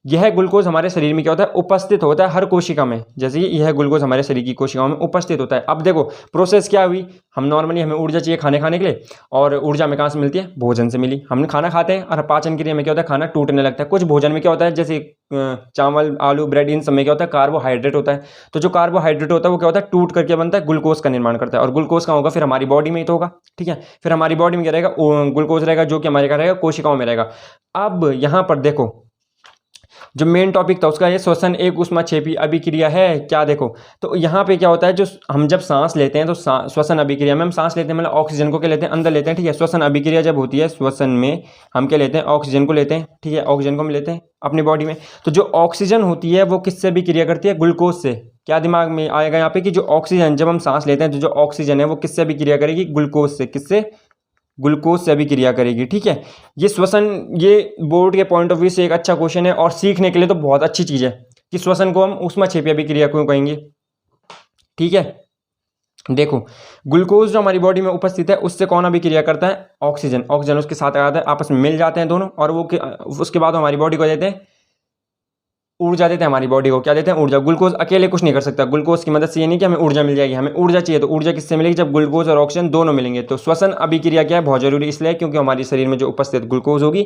यह ग्लूकोज हमारे शरीर में क्या होता है, उपस्थित होता है हर कोशिका में। जैसे कि यह ग्लूकोज हमारे शरीर की कोशिकाओं में उपस्थित होता है। अब देखो प्रोसेस क्या हुई, हम नॉर्मली हमें ऊर्जा चाहिए खाने के लिए, और ऊर्जा में कहाँ से मिलती है, भोजन से मिली। हमने खाना खाते हैं और पाचन क्रिया में क्या होता है, खाना टूटने लगता है। कुछ भोजन में क्या होता है, जैसे चावल, आलू, ब्रेड, इन सब में क्या होता है, कार्बोहाइड्रेट होता है। तो जो कार्बोहाइड्रेट होता है वो क्या होता है, टूट करके बनता है, ग्लूकोज का निर्माण करता है। और ग्लूकोज कहाँ होगा, फिर हमारी बॉडी में ही तो होगा। ठीक है, फिर हमारी बॉडी में क्या रहेगा, ग्लूकोज रहेगा, जो कि हमारे क्या रहेगा, कोशिकाओं में रहेगा। अब यहाँ पर देखो जो मेन टॉपिक था उसका, ये श्वसन एक ऊष्माक्षेपी अभिक्रिया है। क्या देखो, तो यहाँ पे क्या होता है, जो हम जब सांस लेते हैं तो श्वसन अभिक्रिया में हम सांस लेते हैं, मतलब ऑक्सीजन को क्या लेते हैं, अंदर लेते हैं। ठीक है, श्वसन अभिक्रिया जब होती है, श्वसन में हम क्या लेते हैं, ऑक्सीजन को लेते हैं। ठीक है, ऑक्सीजन को हम लेते हैं अपनी बॉडी में। तो जो ऑक्सीजन होती है वो किससे अभिक्रिया करती है, ग्लूकोज से। क्या दिमाग में आएगा यहाँ पे कि जो ऑक्सीजन, जब हम सांस लेते हैं तो जो ऑक्सीजन है वो किससे अभिक्रिया करेगी, ग्लूकोज से। किससे, ग्लूकोज से अभिक्रिया करेगी। ठीक है, ये श्वसन, ये बोर्ड के पॉइंट ऑफ व्यू से एक अच्छा क्वेश्चन है, और सीखने के लिए तो बहुत अच्छी चीज़ है कि श्वसन को हम ऊष्माक्षेपी अभिक्रिया क्यों कहेंगे। ठीक है, देखो ग्लूकोज जो हमारी बॉडी में उपस्थित है उससे कौन अभिक्रिया करता है, ऑक्सीजन। ऑक्सीजन उसके साथ आता है, आपस में मिल जाते हैं दोनों, और वो उसके बाद हमारी बॉडी को देते हैं ऊर्जा देते हैं हमारी बॉडी को, क्या देते हैं? ऊर्जा। ग्लूकोज अकेले कुछ नहीं कर सकता, ग्लूकोज की मदद से ये नहीं कि हमें ऊर्जा मिल जाएगी, हमें ऊर्जा चाहिए तो ऊर्जा किससे मिलेगी? जब ग्लूकोज और ऑक्सीजन दोनों मिलेंगे। तो श्वसन अभिक्रिया क्या है? बहुत जरूरी इसलिए क्योंकि हमारे शरीर में जो उपस्थित ग्लूकोज होगी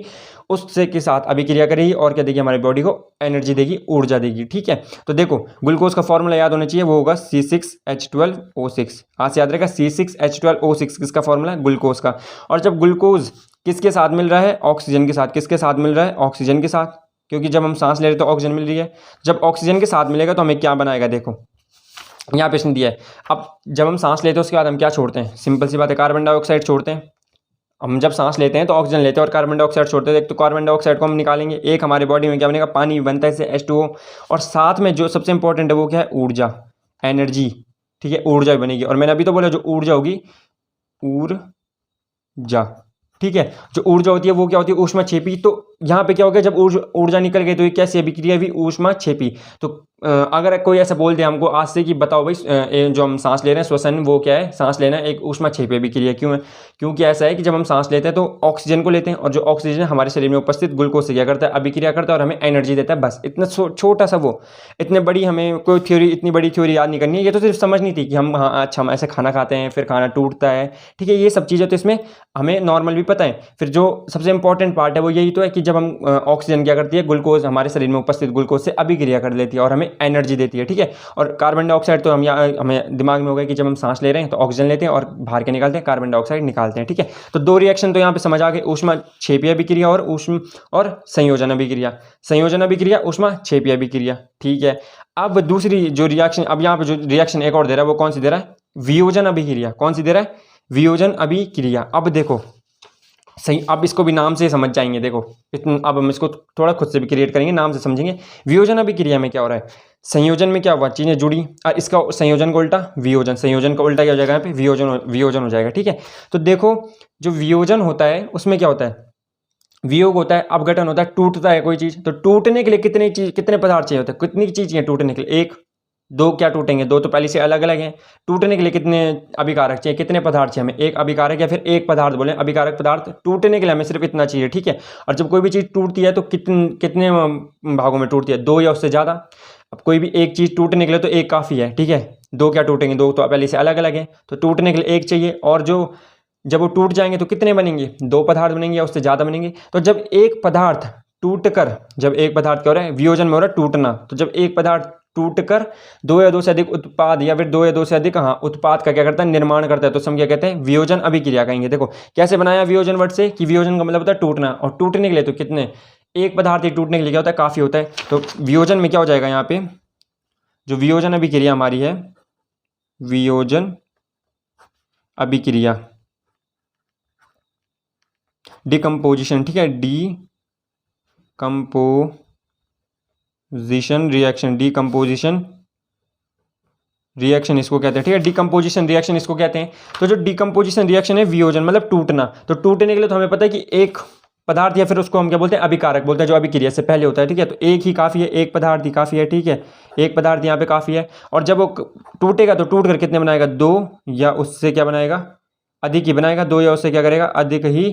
उससे के साथ अभिक्रिया करेगी और क्या देगी? हमारी बॉडी को एनर्जी देगी, ऊर्जा देगी। ठीक है, तो देखो ग्लूकोज का फॉर्मूला याद होना चाहिए, वो होगा C6H12O6। आज से याद रहेगा, C6H12O6 किसका फॉर्मूला है? ग्लूकोज का। और जब ग्लूकोज किसके साथ मिल रहा है? ऑक्सीजन के साथ। किसके साथ मिल रहा है? ऑक्सीजन के साथ, क्योंकि जब हम सांस ले रहे हैं तो ऑक्सीजन मिल रही है। जब ऑक्सीजन के साथ मिलेगा तो हमें क्या बनाएगा? देखो यहाँ प्रश्न दिया है। अब जब हम सांस लेते हैं उसके बाद हम क्या छोड़ते हैं? सिंपल सी बात है, कार्बन डाइऑक्साइड छोड़ते हैं। हम जब सांस लेते हैं तो ऑक्सीजन लेते हैं और कार्बन डाइऑक्साइड छोड़ते हैं। एक तो कार्बन डाइऑक्साइड को हम निकालेंगे, एक हमारे बॉडी में क्या बनेगा? पानी बनता है, इससे H2O। और साथ में जो सबसे इंपॉर्टेंट है वो क्या है? ऊर्जा, एनर्जी। ठीक है, ऊर्जा भी बनेगी। और मैंने अभी तो बोला जो ऊर्जा होगी, ऊर्जा। ठीक है, जो ऊर्जा होती है वो क्या होती है? ऊष्माक्षेपी। तो यहाँ पे क्या हो गया? जब ऊर्जा निकल गई तो ये कैसी अभिक्रिया हुई? ऊष्माक्षेपी। तो अगर कोई ऐसा बोल दे हमको आज से कि बताओ भाई जो हम सांस ले रहे हैं श्वसन, वो क्या है? सांस लेना एक ऊष्माक्षेपी अभिक्रिया। क्यों है? क्योंकि ऐसा है कि जब हम सांस लेते हैं तो ऑक्सीजन को लेते हैं और जो ऑक्सीजन हमारे शरीर में उपस्थित ग्लूकोज से क्या करता है? अभिक्रिया करता है और हमें एनर्जी देता है। बस इतना छोटा सा वो, इतने बड़ी हमें कोई थ्योरी, इतनी बड़ी थ्योरी याद नहीं करनी है। ये तो सिर्फ समझनी थी कि हम हाँ अच्छा हम ऐसे खाना खाते हैं फिर खाना टूटता है। ठीक है, ये सब चीज़ें तो इसमें हमें नॉर्मल भी पता है। फिर जो सबसे इंपॉर्टेंट पार्ट है वो यही तो है कि जब हम ऑक्सीजन क्या करती है? ग्लूकोज हमारे शरीर में उपस्थित ग्लूकोज से अभिक्रिया कर लेती है और हमें एनर्जी देती है। ठीक है, और कार्बन डाइऑक्साइड तो हम हमें दिमाग में हो गया कि जब हम सांस ले रहे हैं तो ऑक्सीजन लेते हैं और बाहर के निकालते हैं, कार्बन डाइऑक्साइड निकालते हैं। ठीक है, तो दो रिएक्शन तो यहाँ पे समझ आ गए, ऊष्माक्षेपीय अभिक्रिया और संयोजन अभिक्रिया। संयोजन अभिक्रिया, ऊष्माक्षेपीय अभिक्रिया। ठीक है, अब दूसरी जो रिएक्शन, अब यहाँ पे जो रिएक्शन एक और दे रहा है वो कौन सी दे रहा है? वियोजन अभिक्रिया। कौन सी दे रहा है? वियोजन अभिक्रिया। अब देखो सही, अब इसको भी नाम से समझ जाएंगे। देखो अब हम इसको थोड़ा खुद से भी क्रिएट करेंगे, नाम से समझेंगे। वियोजन अभिक्रिया में क्या हो रहा है? संयोजन में क्या हुआ? चीजें जुड़ी और इसका संयोजन का उल्टा वियोजन। संयोजन का उल्टा क्या हो जाएगा? यहाँ पे वियोजन हो जाएगा। ठीक है, तो देखो जो वियोजन होता है उसमें क्या होता है? वियोग होता है, अपघटन होता है, टूटता है कोई चीज। तो टूटने के लिए कितने पदार्थ चाहिए होते हैं? कितनी चीज चाहिए टूटने के लिए? एक दो क्या टूटेंगे? दो तो पहले से अलग अलग हैं। टूटने के लिए कितने अभिकारक चाहिए? कितने पदार्थ चाहिए हमें? एक अभिकारक या फिर एक पदार्थ बोले, अभिकारक पदार्थ। टूटने के लिए हमें सिर्फ इतना चाहिए। ठीक है, और जब कोई भी चीज़ टूटती है तो कितने भागों में टूटती है? दो या उससे ज़्यादा। अब कोई भी एक चीज़ टूटने के लिए तो एक काफ़ी है। ठीक है, दो क्या टूटेंगे? दो तो पहले से अलग अलग है, तो टूटने के लिए एक चाहिए। और जब वो टूट जाएंगे तो कितने बनेंगे? दो पदार्थ बनेंगे या उससे ज़्यादा बनेंगे। तो जब एक पदार्थ जब एक पदार्थ क्या हो रहा है? वियोजन में हो रहा है टूटना। तो जब एक पदार्थ टूटकर दो या दो से अधिक उत्पाद या फिर दो या दो से अधिक उत्पाद का क्या करता है? निर्माण करता है, तो हम क्या कहते हैं? वियोजन अभिक्रिया कहेंगे। देखो कैसे बनाया वियोजन वर्ड से कि वियोजन का मतलब होता है टूटना, और टूटने के लिए तो कितने? एक पदार्थ ही टूटने के लिए क्या होता है? काफी होता है। तो वियोजन में क्या हो जाएगा? यहाँ पे जो वियोजन अभिक्रिया हमारी है, वियोजन अभिक्रिया, डिकम्पोजिशन। ठीक है, डिकम्पोजिशन रिएक्शन, डिकम्पोजिशन रिएक्शन इसको कहते हैं। ठीक है, डिकम्पोजिशन रिएक्शन इसको कहते हैं। तो जो डिकम्पोजिशन रिएक्शन है, वियोजन मतलब टूटना। तो टूटने के लिए तो हमें पता है कि एक पदार्थ या फिर उसको हम क्या बोलते हैं? अभिकारक बोलते हैं, जो अभिक्रिया से पहले होता है। ठीक है, तो एक ही काफी है, एक पदार्थ ही काफी है। ठीक है, एक पदार्थ यहाँ पे काफी है। और जब वो टूटेगा तो टूट कर कितने बनाएगा? दो या उससे क्या बनाएगा? अधिक ही बनाएगा। दो या उससे क्या करेगा? अधिक ही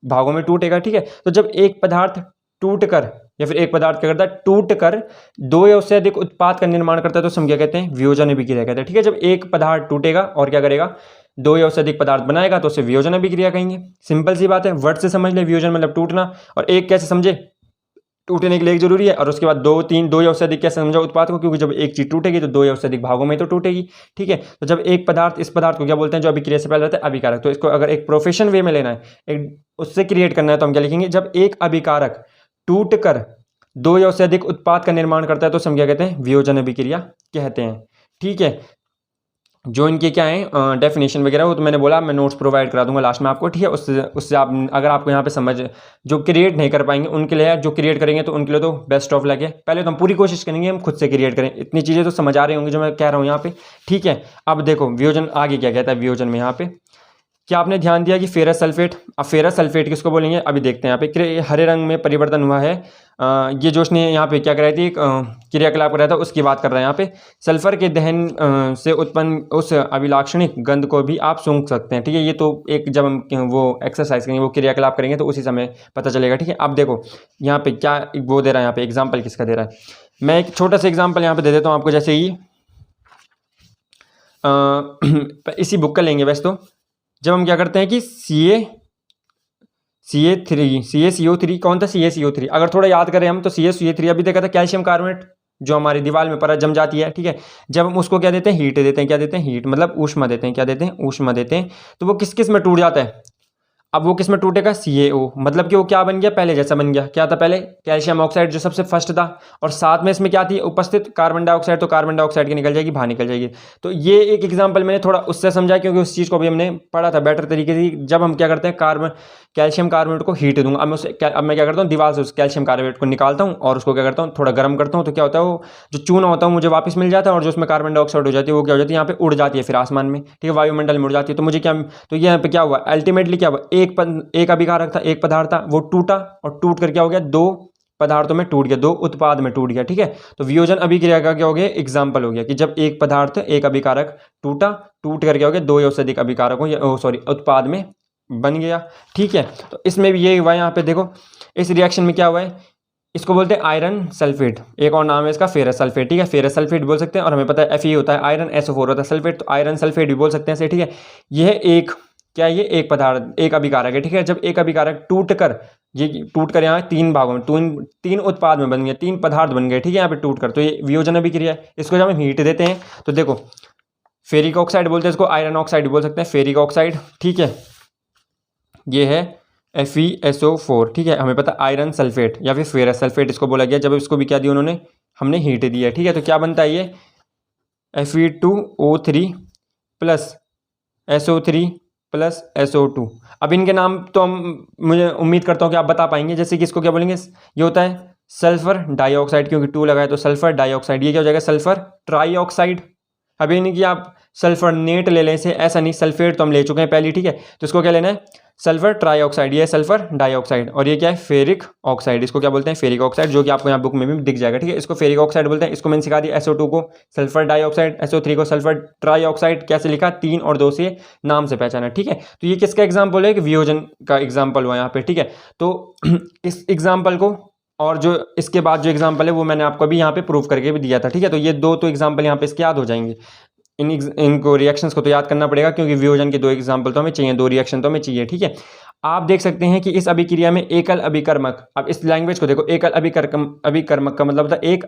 भागों में टूटेगा। ठीक है, तो जब एक पदार्थ टूटकर या फिर एक पदार्थ क्या करता है? टूटकर दो या उससे अधिक उत्पाद का निर्माण करता है, तो हम क्या कहते हैं? वियोजन अभिक्रिया कहते हैं। ठीक है, जब एक पदार्थ टूटेगा और क्या करेगा? दो या उससे अधिक पदार्थ बनाएगा तो उसे वियोजन अभिक्रिया कहेंगे। सिंपल सी बात है, वर्ड से समझ ले, वियोजन मतलब टूटना। और एक कैसे समझे? टूटने के लिए एक जरूरी है, और उसके बाद दो या उससे अधिक कैसे समझा? उत्पाद को, क्योंकि जब एक चीज टूटेगी तो दो या उससे अधिक भागों में तो टूटेगी। ठीक है, तो जब एक पदार्थ, इस पदार्थ को क्या बोलते हैं? जो अभिक्रिया से पहले रहता है, अभिकारक। तो इसको अगर एक प्रोफेशन वे में लेना है, एक उससे क्रिएट करना है, तो हम क्या लिखेंगे? जब एक अभिकारक टूटकर दो या उससे अधिक उत्पाद का निर्माण करता है तो हम क्या कहते हैं? वियोजन अभिक्रिया कहते हैं। ठीक है, जो इनके क्या है डेफिनेशन वगैरह, वो तो मैंने बोला मैं नोट्स प्रोवाइड करा दूंगा लास्ट में आपको। ठीक है, उससे आप अगर आपको यहाँ पे समझ, जो क्रिएट नहीं कर पाएंगे उनके लिए, जो क्रिएट करेंगे तो उनके लिए तो बेस्ट ऑफ लक है। पहले तो हम पूरी कोशिश करेंगे हम खुद से क्रिएट करें। इतनी चीज़ें तो समझ आ रही होंगी जो मैं कह रहा हूँ यहाँ पे। ठीक है, अब देखो वियोजन आगे क्या कहता है वियोजन में यहाँ पे। क्या आपने ध्यान दिया कि फेरस सल्फेट, अब फेरस सल्फेट किसको बोलेंगे अभी देखते हैं। यहाँ पे हरे रंग में परिवर्तन हुआ है, ये जो उसने यहाँ पे क्या कराई थी, क्रियाकलाप कराया था, उसकी बात कर रहे हैं। यहाँ पे सल्फर के दहन से उत्पन्न उस अभिलाक्षणिक गंध को भी आप सूंघ सकते हैं, ठीक है। ये तो एक जब हम वो एक्सरसाइज करेंगे, वो क्रियाकलाप करेंगे तो उसी समय पता चलेगा, ठीक है। अब देखो यहाँ पे क्या वो दे रहा है, यहाँ पे एग्जाम्पल किसका दे रहा है। मैं एक छोटा सा एग्जाम्पल यहाँ पे दे देता हूँ आपको, जैसे ही इसी बुक का लेंगे वैसे तो। जब हम क्या करते हैं कि CaCO3 कौन था, CaCO3, अगर थोड़ा याद करें हम तो CaCO3 अभी देखा था कैल्शियम कार्बोनेट जो हमारी दीवार में परत जम जाती है, ठीक है। जब हम उसको क्या देते हैं, हीट देते हैं, क्या देते हैं, हीट मतलब ऊष्मा देते हैं, क्या देते हैं, ऊष्मा देते हैं। तो वो किस किस में टूट जाता है, अब वो किस में टूटेगा, CaO, मतलब कि वो क्या बन गया, पहले जैसा बन गया। क्या था पहले, कैल्शियम ऑक्साइड जो सबसे फर्स्ट था, और साथ में इसमें क्या थी उपस्थित, कार्बन डाइऑक्साइड। तो कार्बन डाइऑक्साइड की निकल जाएगी, बाहर निकल जाएगी। तो ये एक एग्जांपल मैंने थोड़ा उससे समझा, क्योंकि उस चीज़ को भी हमने पढ़ा था बेटर तरीके से। जब हम क्या करते हैं, कैल्शियम कार्बोनेट को हीट दूंगा, अब मैं क्या करता हूँ, दीवार से उस कैल्शियम कार्बोनेट को निकालता हूँ और उसको क्या करता हूँ, थोड़ा गर्म करता हूँ। तो क्या होता है, वो जो चूना होता है मुझे वापस मिल जाता है, और जो उसमें कार्बन डाइऑक्साइड हो जाती है वो क्या हो जाती है, यहाँ पे उड़ जाती है फिर आसमान में, ठीक है, वायुमंडल में उड़ जाती है। तो मुझे क्या, तो यहाँ पे क्या हुआ, अल्टीमेटली क्या हुआ, एक अभिकारक था, एक पदार्थ था, वो टूटा, और टूट कर क्या हो गया, दो पदार्थों में टूट गया, दो उत्पाद में टूट गया, ठीक है। तो वियोजन अभिक्रिया का क्या हो गया, एग्जाम्पल हो गया कि जब एक पदार्थ, एक अभिकारक टूटा, टूट कर क्या हो गया, दो या उससे अधिक अभिकारकों उत्पाद में बन गया, ठीक है। तो इसमें भी ये हुआ, यहाँ पे देखो इस रिएक्शन में क्या हुआ है, इसको बोलते हैं आयरन सल्फेट, एक और नाम है इसका फेरस सल्फेट, ठीक है। फेरस सल्फेट बोल सकते हैं, और हमें पता है Fe होता है आयरन, SO4 होता है सल्फेट, तो आयरन सल्फेट भी बोल सकते हैं इसे, ठीक है। यह एक क्या, ये एक पदार्थ, एक अभिकारक है, ठीक है। जब एक अभिकारक टूट कर यहाँ तीन भागों में, तीन उत्पाद में बन गए, तीन पदार्थ बन गए, ठीक है, यहाँ पे टूट कर, तो ये वियोजन अभिक्रिया है। इसको जब हम हीट देते हैं तो देखो फेरिक ऑक्साइड बोलते हैं इसको, आयरन ऑक्साइड भी बोल सकते हैं, फेरिक ऑक्साइड, ठीक है। ये है FeSO4, ठीक है। हमें पता आयरन सल्फेट या फिर फेरस सल्फेट इसको बोला गया। जब इसको भी क्या दिया उन्होंने, हमने हीट दी है, ठीक है। तो क्या बनता है ये Fe2O3 plus SO3 plus SO2। अब इनके नाम तो मुझे उम्मीद करता हूँ कि आप बता पाएंगे। जैसे कि इसको क्या बोलेंगे, ये होता है सल्फर डाइऑक्साइड, क्योंकि 2 लगाए तो सल्फर डाइऑक्साइड। ये क्या हो जाएगा, सल्फर ट्राईऑक्साइड। अभी नहीं कि आप सल्फर नेट ले लें इसे, ऐसा नहीं, सल्फेट तो हम ले चुके हैं पहले, ठीक है। तो इसको क्या लेना है, सल्फर ट्राईऑक्साइड, ये सल्फर डाइऑक्साइड, और ये क्या है, फेरिक ऑक्साइड। इसको क्या बोलते हैं, फेरिक ऑक्साइड, जो कि आपको यहाँ बुक में भी दिख जाएगा, ठीक है। इसको फेरिक ऑक्साइड बोलते हैं। इसको मैंने सिखा दिया, SO2 को सल्फर डाइऑक्साइड, SO3 को सल्फर ट्राईऑक्साइड। कैसे लिखा, 3 और 2 से नाम से पहचाना, ठीक है। तो ये किसका एग्जाम्पल है, कि वियोजन का एग्जाम्पल हुआ यहाँ पे, ठीक है। तो इस एग्जाम्पल को, और जो इसके बाद जो एग्जाम्पल है वो मैंने आपको अभी यहाँ पे प्रूव करके भी दिया था, ठीक है। तो ये दो तो एग्जाम्पल यहाँ पे इसके याद हो जाएंगे। इनको रिएक्शंस को तो याद करना पड़ेगा, क्योंकि वियोजन के 2 एग्जाम्पल तो हमें चाहिए, 2 रिएक्शन तो हमें चाहिए, ठीक है। आप देख सकते हैं कि इस अभिक्रिया में एकल अभिकर्मक, अब इस लैंग्वेज को देखो, एकल अभिकर्मक का मतलब होता है एक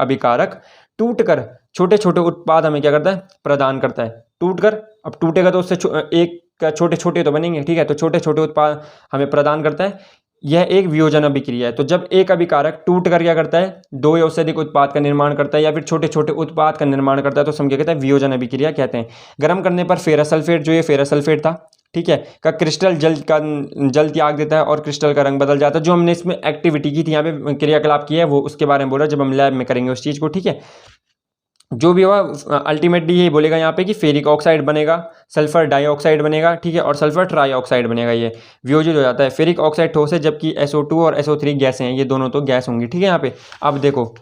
अभिकारक टूट कर छोटे छोटे उत्पाद हमें क्या करता है, प्रदान करता है। टूट कर, अब टूटेगा तो उससे एक का छोटे छोटे तो बनेंगे, ठीक है। तो छोटे छोटे उत्पाद हमें प्रदान करता है, यह एक वियोजन अभिक्रिया है। तो जब एक अभिकारक टूट कर क्या करता है, 2 या उससे अधिक उत्पाद का निर्माण करता है, या फिर छोटे छोटे उत्पाद का निर्माण करता है, तो हम क्या कहते हैं, वियोजन अभिक्रिया कहते हैं। गर्म करने पर फेरस सल्फेट, जो ये फेरस सल्फेट था, ठीक है, का क्रिस्टल जल त्याग देता है और क्रिस्टल का रंग बदल जाता है। जो हमने इसमें एक्टिविटी की थी, यहाँ पे क्रियाकलाप किया है, वो उसके बारे में बोल रहा है, जब हम लैब में करेंगे उस चीज़ को, ठीक है। जो भी हुआ अल्टीमेटली यही बोलेगा यहाँ पे कि फेरिक ऑक्साइड बनेगा, सल्फर डाइऑक्साइड बनेगा, ठीक है, और सल्फर ट्राईऑक्साइड बनेगा। ये वियोजित हो जाता है। फेरिक ऑक्साइड ठोस है, जबकि SO2 और SO3 गैसें हैं, ये दोनों तो गैस होंगी, ठीक है। यहाँ पे अब देखो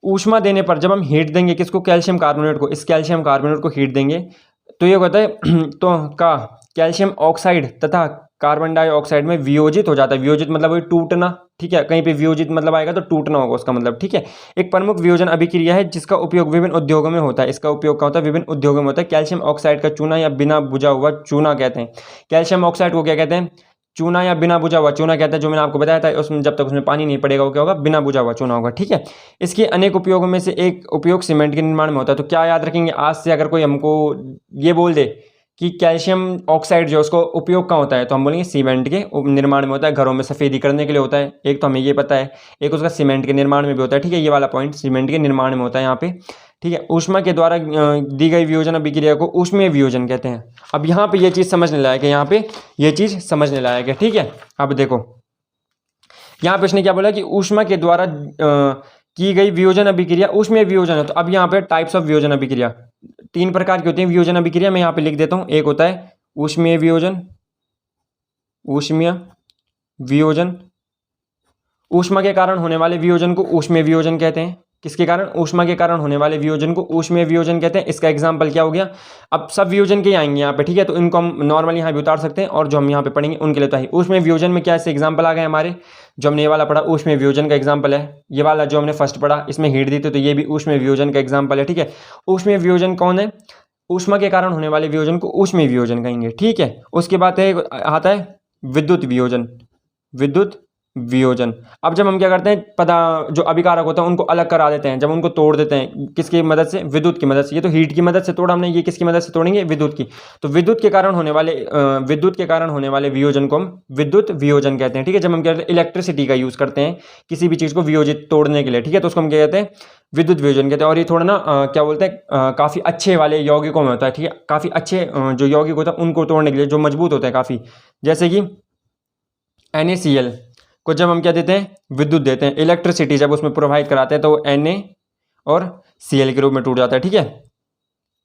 ऊष्मा देने पर, जब हम हीट देंगे किसको, कैल्शियम कार्बोनेट को, इस कैल्शियम कार्बोनेट को हीट देंगे तो ये होता है तो का कैल्शियम ऑक्साइड तथा कार्बन डाइऑक्साइड में वियोजित हो जाता है। वियोजित मतलब वही टूटना, ठीक है। कहीं पे वियोजित मतलब आएगा तो टूटना होगा उसका मतलब, ठीक है। एक प्रमुख वियोजन अभिक्रिया है जिसका उपयोग विभिन्न उद्योगों में होता है। इसका उपयोग क्या होता है, विभिन्न उद्योगों में होता है। कैल्शियम ऑक्साइड का चूना या बिना बुझा हुआ चूना कहते हैं। कैल्शियम ऑक्साइड को क्या कहते हैं, चूना या बिना बुझा हुआ चूना कहते हैं। जो मैंने आपको बताया था, उसमें जब तक उसमें पानी नहीं पड़ेगा वो क्या होगा, बिना बुझा हुआ चूना होगा, ठीक है। इसके अनेक उपयोगों में से एक उपयोग सीमेंट के निर्माण में होता है। तो क्या याद रखेंगे, आज से अगर कोई हमको ये बोल दे कि कैल्शियम ऑक्साइड जो उसको उपयोग कहाँ होता है, तो हम बोलेंगे सीमेंट के निर्माण में होता है, घरों में सफ़ेदी करने के लिए होता है। एक तो हमें ये पता है, एक उसका सीमेंट के निर्माण में भी होता है, ठीक है। ये वाला पॉइंट सीमेंट के निर्माण में होता है यहाँ पे, ठीक है। ऊष्मा के द्वारा दी गई वियोजन अभिक्रिया को ऊष्मीय वियोजन कहते हैं। अब यहाँ पे ये चीज़ समझने लायक है, यहाँ पे ये चीज़ समझने लायक है, ठीक है। अब देखो यहाँ पे इसने क्या बोला कि ऊष्मा के द्वारा की गई वियोजन अभिक्रिया ऊष्मीय वियोजन है। तो अब यहाँ पे टाइप्स ऑफ वियोजन अभिक्रिया, तीन प्रकार की होती है वियोजन अभिक्रिया, मैं यहाँ पे लिख देता हूँ। एक होता है ऊष्मीय वियोजन, ऊष्मीय वियोजन, ऊष्मा के कारण होने वाले वियोजन को ऊष्मीय वियोजन कहते हैं। किसके कारण? ऊष्मा के कारण होने वाले वियोजन को ऊष्मीय वियोजन कहते हैं। इसका एग्जांपल क्या हो गया? अब सब वियोजन के आएंगे यहाँ पे, ठीक है, तो इनको हम नॉर्मली यहाँ भी उतार सकते हैं और जो हम यहाँ पे पढ़ेंगे उनके लिए तो ही। ऊष्मीय वियोजन में क्या ऐसे एग्जाम्पल आ गए हमारे, जो हमने ये वाला पढ़ा ऊष्मीय वियोजन का एग्जाम्पल है। ये वाला जो हमने फर्स्ट पढ़ा इसमें हीट दी थी, तो ये भी ऊष्मीय वियोजन का एग्जाम्पल है, ठीक है। ऊष्मीय वियोजन कौन है? ऊष्मा के कारण होने वाले वियोजन को ऊष्मीय वियोजन कहेंगे, ठीक है। उसके बाद आता है विद्युत वियोजन, विद्युत वियोजन। अब जब हम क्या करते हैं, जो अभिकारक होता है उनको अलग करा देते हैं, जब उनको तोड़ देते हैं, किसकी मदद से? विद्युत की मदद से। ये तो हीट की मदद से तोड़ा हमने, ये किसकी मदद से तोड़ेंगे? विद्युत की। तो विद्युत के कारण होने वाले वियोजन को हम विद्युत वियोजन कहते हैं, ठीक है। जब हम क्या करते हैं, इलेक्ट्रिसिटी का यूज करते हैं किसी भी चीज को वियोजित तोड़ने के लिए, ठीक है, तो उसको हम क्या कहते हैं? विद्युत वियोजन कहते हैं। और ये थोड़ा ना क्या बोलते हैं, काफी अच्छे वाले यौगिकों में होता है, ठीक है। काफी अच्छे जो यौगिक होता है उनको तोड़ने के लिए, जो मजबूत होते हैं काफी, जैसे कि NaCl को जब हम क्या देते हैं? विद्युत देते हैं, इलेक्ट्रिसिटी जब उसमें प्रोवाइड कराते हैं तो Na और Cl के रूप में टूट जाता है, ठीक है।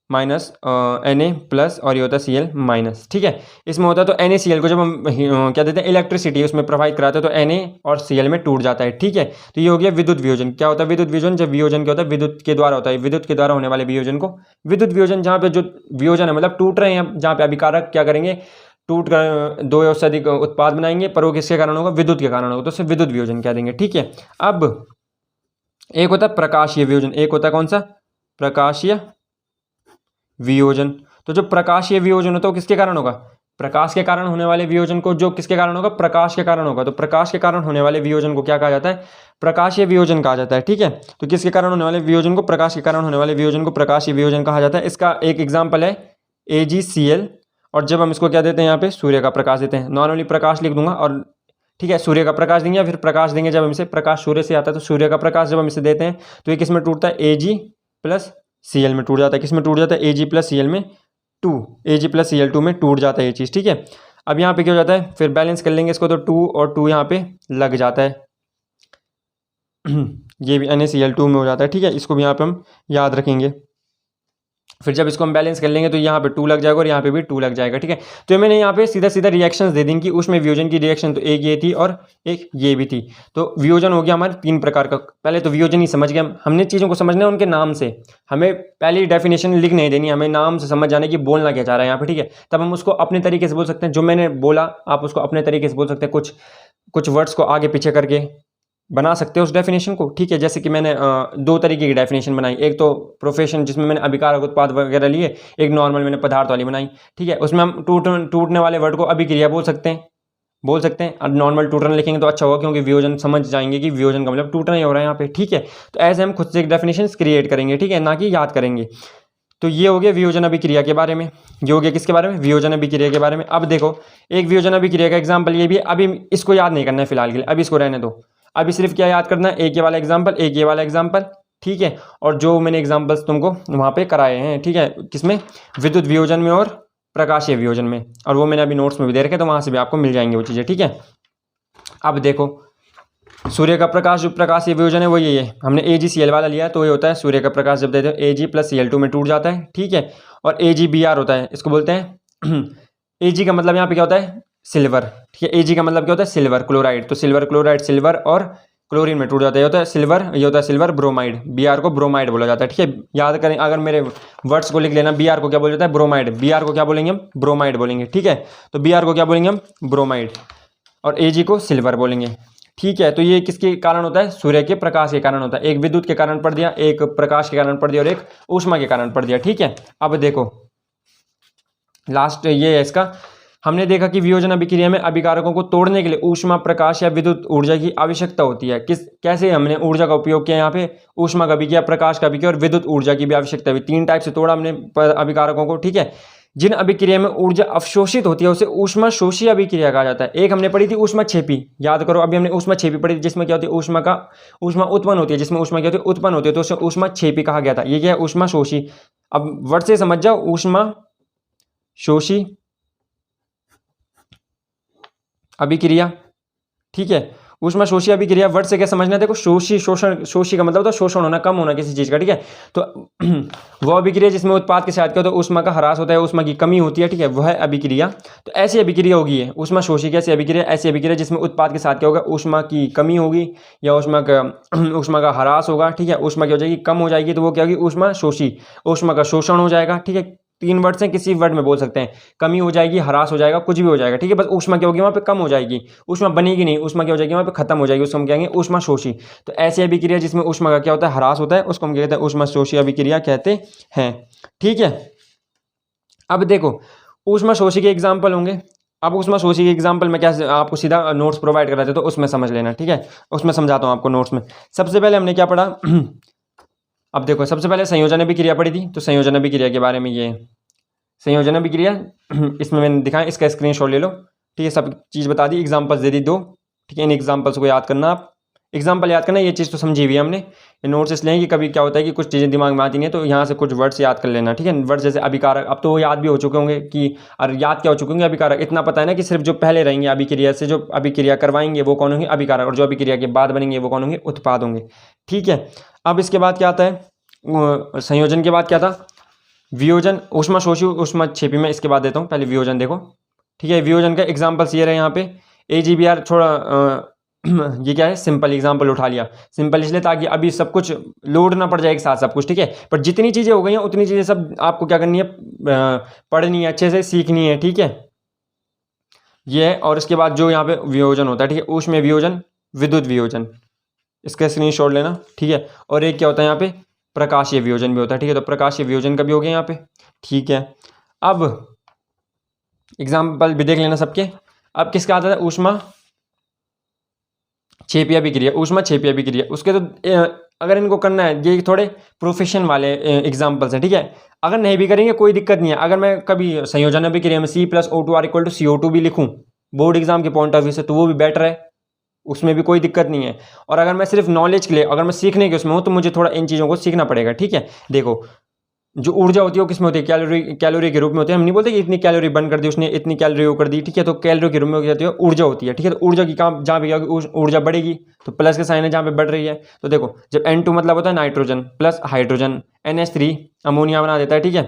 माइनस Na प्लस और ये होता है Cl माइनस, ठीक है। इसमें होता है तो NaCl को जब हम क्या देते हैं? इलेक्ट्रिसिटी उसमें प्रोवाइड कराते हैं तो Na और Cl में टूट जाता है, ठीक है। तो ये हो गया विद्युत वियोजन। क्या होता है विद्युत वियोजन? जब वियोजन क्या होता है? विद्युत के द्वारा होता है। विद्युत के द्वारा होने वाले वियोजन को विद्युत वियोजन, जहाँ पे जो वियोजन है मतलब टूट रहे हैं, जहाँ पे अभिकारक क्या करेंगे? टूट कर दो या उससे अधिक उत्पाद बनाएंगे, पर वो किसके कारण होगा? विद्युत के कारण होगा, तो उसे विद्युत वियोजन कह देंगे, ठीक है। अब एक होता है प्रकाशीय वियोजन, एक होता है कौन सा? प्रकाशीय वियोजन। तो जो प्रकाशीय वियोजन होता है वो किसके कारण होगा? प्रकाश के कारण होने वाले वियोजन को जो किसके कारण होगा? प्रकाश के कारण होगा। तो प्रकाश के कारण होने वाले वियोजन को क्या कहा जाता है? प्रकाशीय वियोजन कहा जाता है, ठीक है। तो किसके कारण होने वाले वियोजन को? प्रकाश के कारण होने वाले वियोजन को प्रकाशीय वियोजन कहा जाता है। इसका एक एग्जाम्पल है AgCl। और जब हम इसको क्या देते हैं? यहाँ पे सूर्य का प्रकाश देते हैं। नॉर्मली प्रकाश लिख दूंगा और ठीक है, सूर्य का प्रकाश देंगे या फिर प्रकाश देंगे। जब हम इसे प्रकाश सूर्य से आता है तो सूर्य का प्रकाश जब हम इसे देते हैं तो ये किस में टूटता है? Ag प्लस Cl में टूट जाता है। किस में टूट जाता है? Ag प्लस Cl में, Ag प्लस Cl2 में टूट जाता है ये चीज़, ठीक है। अब यहाँ पे क्या हो जाता है? फिर बैलेंस कर लेंगे इसको तो 2 और 2 यहाँ पे लग जाता है ये भी NaCl2 में हो जाता है, ठीक है। इसको भी यहाँ पे हम याद रखेंगे। फिर जब इसको हम बैलेंस कर लेंगे तो यहाँ पे 2 लग जाएगा और यहाँ पे भी 2 लग जाएगा, ठीक है। तो मैंने यहाँ पे सीधा सीधा रिएक्शंस दे दी कि उसमें वियोजन की रिएक्शन तो एक ये थी और एक ये भी थी। तो वियोजन हो गया हमारे 3 प्रकार का। पहले तो वियोजन ही समझ गए हमने चीज़ों को समझना है उनके नाम से। हमें पहली डेफिनेशन लिख नहीं देनी, हमें नाम से समझ जाने की बोलना क्या चाह रहा है यहाँ पे, ठीक है। तब हम उसको अपने तरीके से बोल सकते हैं। जो मैंने बोला आप उसको अपने तरीके से बोल सकते हैं, कुछ वर्ड्स को आगे पीछे करके बना सकते हो उस डेफिनेशन को, ठीक है। जैसे कि मैंने 2 तरीके की डेफिनेशन बनाई, एक तो प्रोफेशन जिसमें मैंने अभिकारक उत्पाद वगैरह लिए, एक नॉर्मल मैंने पदार्थ वाली बनाई, ठीक है। उसमें हम टूटने वाले वर्ड को अभिक्रिया बोल सकते हैं। और नॉर्मल टूटना लिखेंगे तो अच्छा होगा, क्योंकि वियोजन समझ जाएंगे कि वियोजन का मतलब टूटना ही हो रहा है यहाँ पे, ठीक है। तो ऐसे हम खुद से एक डेफिनेशन क्रिएट करेंगे, ठीक है, ना कि याद करेंगे। तो ये हो गया वियोजन अभिक्रिया के बारे में। ये हो गया किसके बारे में? वियोजन अभिक्रिया के बारे में। अब देखो एक वियोजन अभिक्रिया का एग्जाम्पल ये भी है। अभी इसको याद नहीं करना है फिलहाल के लिए, अभी इसको रहने दो। अभी सिर्फ क्या याद करना है? एक ये वाला एग्जाम्पल, एक ये वाला एग्जाम्पल, ठीक है। और जो मैंने एग्जाम्पल्स तुमको वहाँ पे कराए हैं, ठीक है, किसमें? विद्युत वियोजन में और प्रकाशीय वियोजन में। और वो मैंने अभी नोट्स में भी दे रखे, तो वहाँ से भी आपको मिल जाएंगे वो चीज़ें, ठीक है। अब देखो सूर्य का प्रकाश जो प्रकाशीय वियोजन है वो ये है, हमने AgCl वाला लिया, तो ये होता है सूर्य का प्रकाश जब देते हैं Ag प्लस Cl2 में टूट जाता है, ठीक है। और AgBr होता है, इसको बोलते हैं Ag का मतलब यहाँ पे क्या होता है? सिल्वर, ठीक है। Ag का मतलब क्या होता है? Silver chloride. तो सिल्वर क्लोराइड सिल्वर और क्लोरीन में टूट जाता है, ये होता है सिल्वर, ये होता है सिल्वर ब्रोमाइड। Br को ब्रोमाइड बोला जाता है, ठीक है। याद करें, अगर मेरे वर्ड्स को लिख लेना, Br को क्या बोला जाता है? ब्रोमाइड। Br को क्या बोलेंगे हम? ब्रोमाइड बोलेंगे, ठीक है। तो Br को क्या बोलेंगे हम? ब्रोमाइड। और Ag को सिल्वर बोलेंगे, ठीक है। तो ये किसके कारण होता है? सूर्य के प्रकाश के कारण होता है। एक विद्युत के कारण पढ़ दिया, एक प्रकाश के कारण पढ़ दिया और एक ऊष्मा के कारण पढ़ दिया, ठीक है। अब देखो लास्ट ये है इसका। हमने देखा कि वियोजन अभिक्रिया में अभिकारकों को तोड़ने के लिए ऊष्मा, प्रकाश या विद्युत ऊर्जा की आवश्यकता होती है। कैसे हमने ऊर्जा का उपयोग किया? यहाँ पे ऊष्मा का भी किया, प्रकाश का भी किया और विद्युत ऊर्जा की भी आवश्यकता हुई। 3 टाइप से तोड़ा हमने अभिकारकों को, ठीक है। जिन अभिक्रिया में ऊर्जा अवशोषित होती है उसे ऊष्मा शोषी अभिक्रिया कहा जाता है। एक हमने पढ़ी थी ऊष्मा छेपी, याद करो, अभी हमने ऊष्मा छेपी पढ़ी थी, जिसमें क्या होती है? ऊष्मा उत्पन्न होती है, जिसमें ऊष्मा क्या होती है? उत्पन्न होती है, तो उसे ऊष्मा छेपी कहा गया था। ये क्या है? ऊष्मा शोषी। अब वर्ड से समझ जाओ, ऊष्मा शोषी अभिक्रिया, ठीक है। ऊष्माशोषी अभिक्रिया वर्ड से क्या समझना है, देखो शोषी शोषण, शोषी का मतलब होता है शोषण होना, कम होना किसी चीज का, ठीक है। तो वो अभिक्रिया जिसमें उत्पाद के साथ क्या होता है, ऊष्मा का ह्रास होता है, ऊष्मा की कमी होती है, ठीक है, वह अभिक्रिया। तो ऐसी अभिक्रिया होगी है ऊष्माशोषी की, ऐसी अभिक्रिया, ऐसी अभिक्रिया जिसमें उत्पाद के साथ क्या होगा, ऊष्मा की कमी होगी या ऊष्मा का ह्रास होगा, ठीक है, ऊष्मा क्या हो जाएगी, कम हो जाएगी, तो वो क्या होगी, ऊष्माशोषी। ऊष्मा का शोषण हो जाएगा, ठीक है। 3 वर्ड से किसी वर्ड में बोल सकते हैं, कमी हो जाएगी, ह्रास हो जाएगा, कुछ भी हो जाएगा, ठीक है, बस ऊष्मा क्या होगी वहाँ पे, कम हो जाएगी, ऊष्मा बनेगी नहीं, ऊष्मा क्या हो जाएगी वहाँ पे, खत्म हो जाएगी, उसको हम कहेंगे ऊष्माशोषी। तो ऐसी अभिक्रिया जिसमें ऊष्मा का क्या होता है, ह्रास होता है, उसको हम क्या कहते हैं, ऊष्माशोषी अभिक्रिया कहते हैं, ठीक है। अब देखो ऊष्माशोषी के एग्जाम्पल होंगे। अब ऊष्माशोषी के एग्जाम्पल में क्या आपको सीधा नोट्स प्रोवाइड कराते तो उसमें समझ लेना, ठीक है, उसमें समझाता हूँ आपको नोट्स में। सबसे पहले हमने क्या पढ़ा अब देखो सबसे पहले संयोजन अभिक्रिया पढ़ी थी, तो संयोजन अभिक्रिया के बारे में, ये संयोजन अभिक्रिया इसमें मैंने दिखाया, इसका स्क्रीनशॉट ले लो, ठीक है, सब चीज़ बता दी, एग्जाम्पल्स दे दी 2, ठीक है। इन एग्जाम्पल्स को याद करना, आप एग्जाम्पल याद करना, ये चीज़ तो समझी हुई है हमने। ये नोट्स इसलिए कि कभी क्या होता है कि कुछ चीज़ें दिमाग में आती नहीं है, तो यहाँ से कुछ वर्ड्स याद कर लेना, ठीक है। वर्ड्स जैसे अभिकारक, अब तो वो याद भी हो चुके होंगे कि, और याद क्या हो चुके होंगे, अभिकारक इतना पता है ना कि सिर्फ जो पहले रहेंगे अभिक्रिया से, जो अभिक्रिया करवाएंगे वो कौन होंगे, अभिकारक, और जो अभिक्रिया के बाद बनेंगे वो कौन होंगे, उत्पाद होंगे, ठीक है। अब इसके बाद क्या आता है, संयोजन के बाद क्या था, वियोजन, ऊष्माशोषी ऊष्माक्षेपी में, इसके बाद देता हूँ, पहले वियोजन देखो, ठीक है। वियोजन का एग्जाम्पल्स ये रहे यहाँ पे, AGBR थोड़ा ये क्या है, सिंपल एग्जाम्पल उठा लिया, सिंपल इसलिए ताकि अभी सब कुछ लोड ना पड़ जाए एक साथ सब कुछ, ठीक है। पर जितनी चीज़ें हो गई हैं उतनी चीज़ें सब आपको क्या करनी है, पढ़नी है, अच्छे से सीखनी है, ठीक है, ये है। और इसके बाद जो यहाँ पे वियोजन होता है, ठीक है, ऊष्मीय वियोजन, विद्युत वियोजन, इसका स्क्रीनशॉट लेना, ठीक है। और एक क्या होता है यहाँ पे, प्रकाशीय वियोजन भी होता है, ठीक है, तो प्रकाशीय वियोजन का भी हो गया यहाँ पे, ठीक है। अब एग्जाम्पल भी देख लेना सबके। अब किसका आता है, ऊष्मा क्षेपीय अभिक्रिया, ऊष्मा क्षेपीय अभिक्रिया, उसके तो अगर इनको करना है, ये थोड़े प्रोफेशन वाले एग्जाम्पल्स हैं, ठीक है। अगर नहीं भी करेंगे कोई दिक्कत नहीं है, अगर मैं कभी संयोजन अभिक्रिया में C+O2 R = CO2 भी लिखूं बोर्ड एग्जाम के पॉइंट ऑफ व्यू से, तो वो भी बेटर है, उसमें भी कोई दिक्कत नहीं है। और अगर मैं सिर्फ नॉलेज के लिए, अगर मैं सीखने के उसमें हूँ, तो मुझे थोड़ा इन चीज़ों को सीखना पड़ेगा, ठीक है। देखो जो ऊर्जा होती है वो किसमें होती है, कैलोरी के रूप में होती है। हम नहीं बोलते कि इतनी कैलोरी बर्न कर दी उसने, इतनी कैलोरी वो कर दी, ठीक है, तो कैलोरी के रूप में हो जाती है, ऊर्जा होती है, ठीक है। तो ऊर्जा की काम जहाँ भी होगी ऊर्जा बढ़ेगी, तो प्लस का साइन है जहाँ पे बढ़ रही है। तो देखो जब N2 मतलब होता है nitrogen plus hydrogen, NH3 ammonia बना देता है, ठीक है।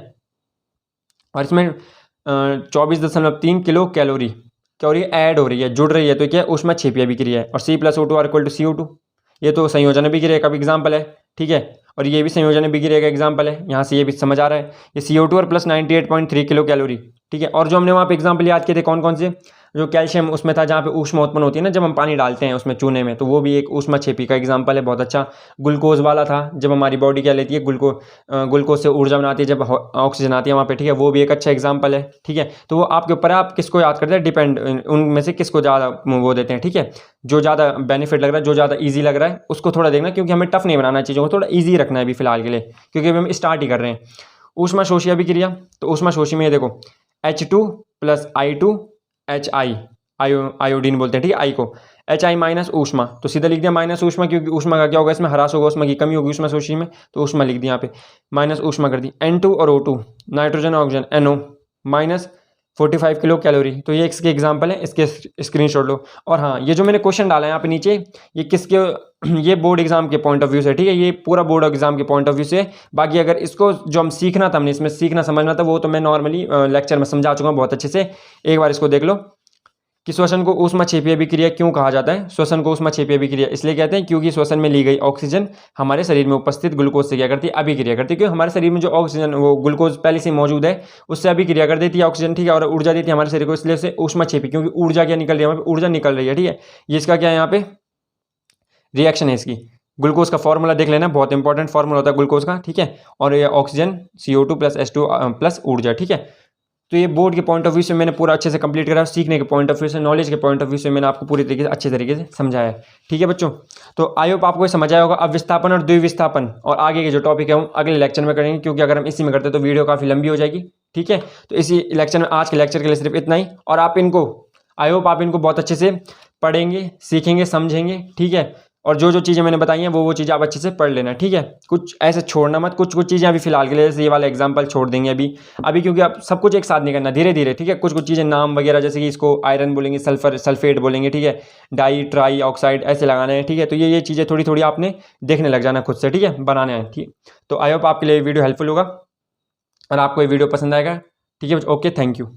और इसमें 24.3 किलो कैलोरी क्या हो रही है, ऐड हो रही है, जुड़ रही है, तो क्या है, ऊष्माक्षेपीय अभिक्रिया है। और C+O2 R = CO2, ये तो संयोजन अभिक्रिया का भी एग्जाम्पल है, ठीक है। और ये भी संयोजन अभिक्रिया का एग्जाम्पल है, यहाँ से ये भी समझ आ रहा है, ये CO2 और प्लस 98.3 किलो कैलोरी, ठीक है। और जो हमने वहाँ पे एग्जाम्पल याद किए थे कौन कौन से, जो कैल्शियम उसमें था जहाँ पे ऊष्मा उत्पन्न होती है ना, जब हम पानी डालते हैं उसमें चूने में, तो वो भी एक ऊष्माक्षेपी का एग्जाम्पल है, बहुत अच्छा। ग्लूकोज वाला था, जब हमारी बॉडी क्या लेती है, ग्लूकोज से ऊर्जा बनाती है जब ऑक्सीजन आती है वहाँ पे, ठीक है, वो भी एक अच्छा एग्जाम्पल है, ठीक है। तो वो आपके ऊपर है, आप किसको याद करते हैं, डिपेंड उनमें से किसको ज़्यादा वो देते हैं, ठीक है। जो ज़्यादा बेनिफिट लग रहा है, जो ज़्यादा ईजी लग रहा है, उसको थोड़ा देखना, क्योंकि हमें टफ नहीं बनाना, चीज़ों को थोड़ा ईजी रखना है अभी फिलहाल के लिए, क्योंकि अभी हम स्टार्ट ही कर रहे हैं। ऊष्माशोषी अभिक्रिया, तो ऊष्माशोषी में देखो H2 + I2 HI, आयोडीन बोलते हैं, ठीक है, आई को, HI माइनस ऊष्मा, तो सीधा लिख दिया माइनस ऊष्मा, क्योंकि ऊष्मा का क्या होगा इसमें, ह्रास होगा, ऊष्मा की कमी होगी ऊष्माशोषी में, तो ऊष्मा लिख दिया यहाँ पे, माइनस ऊष्मा कर दी। N2 और O2 nitrogen oxygen NO minus 45 kilo calorie, तो ये इसके एग्जाम्पल है, इसके स्क्रीनशॉट लो। और हाँ, ये जो मैंने क्वेश्चन डाला है यहाँ पे नीचे, ये किसके, ये बोर्ड एग्जाम के पॉइंट ऑफ व्यू से, ठीक है, ये पूरा बोर्ड एग्जाम के पॉइंट ऑफ व्यू से। बाकी अगर इसको जो हम सीखना था, हमने इसमें सीखना समझना था, वो तो मैं नॉर्मली लेक्चर में समझा चुका हूँ बहुत अच्छे से, एक बार इसको देख लो कि श्वसन को ऊष्माक्षेपीय अभिक्रिया क्यों कहा जाता है। श्वसन को ऊष्माक्षेपीय अभिक्रिया इसलिए कहते हैं क्योंकि श्वसन में ली गई ऑक्सीजन हमारे शरीर में उपस्थित ग्लूकोज से क्या करती है, अभिक्रिया करती है। क्योंकि हमारे शरीर में जो ऑक्सीजन, वो ग्लूकोज पहले से मौजूद है, उससे अभिक्रिया कर देती है ऑक्सीजन, ठीक है, और ऊर्जा देती है हमारे शरीर को, इसलिए से ऊष्माक्षेपी, क्योंकि ऊर्जा क्या निकल रही है, वहाँ पे ऊर्जा निकल रही है, ठीक है। ये इसका क्या है, यहाँ पे रिएक्शन है इसकी। ग्लूकोज का फॉर्मूला देख लेना, बहुत इंपॉर्टेंट फॉर्मूला होता है ग्लूकोज का, ठीक है। और ये ऑक्सीजन CO2 + H2 + ऊर्जा, ठीक है। तो ये बोर्ड के पॉइंट ऑफ व्यू से मैंने पूरा अच्छे से कंप्लीट करा, सीखने के पॉइंट ऑफ व्यू से, नॉलेज के पॉइंट ऑफ व्यू से मैंने आपको पूरी तरीके से अच्छे तरीके से समझाया है, ठीक है बच्चों। तो आई होप आपको ये समझ आया होगा। अब विस्थापन और द्विविस्थापन और आगे के जो टॉपिक है वो अगले लेक्चर में करेंगे, क्योंकि अगर हम इसी में करते तो वीडियो काफ़ी लंबी हो जाएगी, ठीक है। तो इसी लेक्चर में, आज के लेक्चर के लिए सिर्फ इतना ही। और आप इनको, आई होप आप इनको बहुत अच्छे से पढ़ेंगे, सीखेंगे, समझेंगे, ठीक है। और जो जो चीज़ें मैंने बताई हैं वो चीज़ें आप अच्छे से पढ़ लेना, ठीक है। कुछ ऐसे छोड़ना मत, कुछ कुछ चीज़ें अभी फिलहाल के लिए जैसे ये वाला एग्जांपल छोड़ देंगे अभी क्योंकि आप सब कुछ एक साथ नहीं करना, धीरे धीरे, ठीक है। कुछ कुछ चीज़ें नाम वगैरह जैसे कि इसको आयरन बोलेंगे, सल्फर सल्फेट बोलेंगे, ठीक है, डाई ट्राई ऑक्साइड ऐसे लगाना है, ठीक है। तो ये चीज़ें थोड़ी थोड़ी आपने देखने लग जाना खुद से, ठीक है, बनाने हैं, ठीक। तो आई होप आपके लिए वीडियो हेल्पफुल होगा और आपको ये वीडियो पसंद आएगा, ठीक है। Okay, thank you.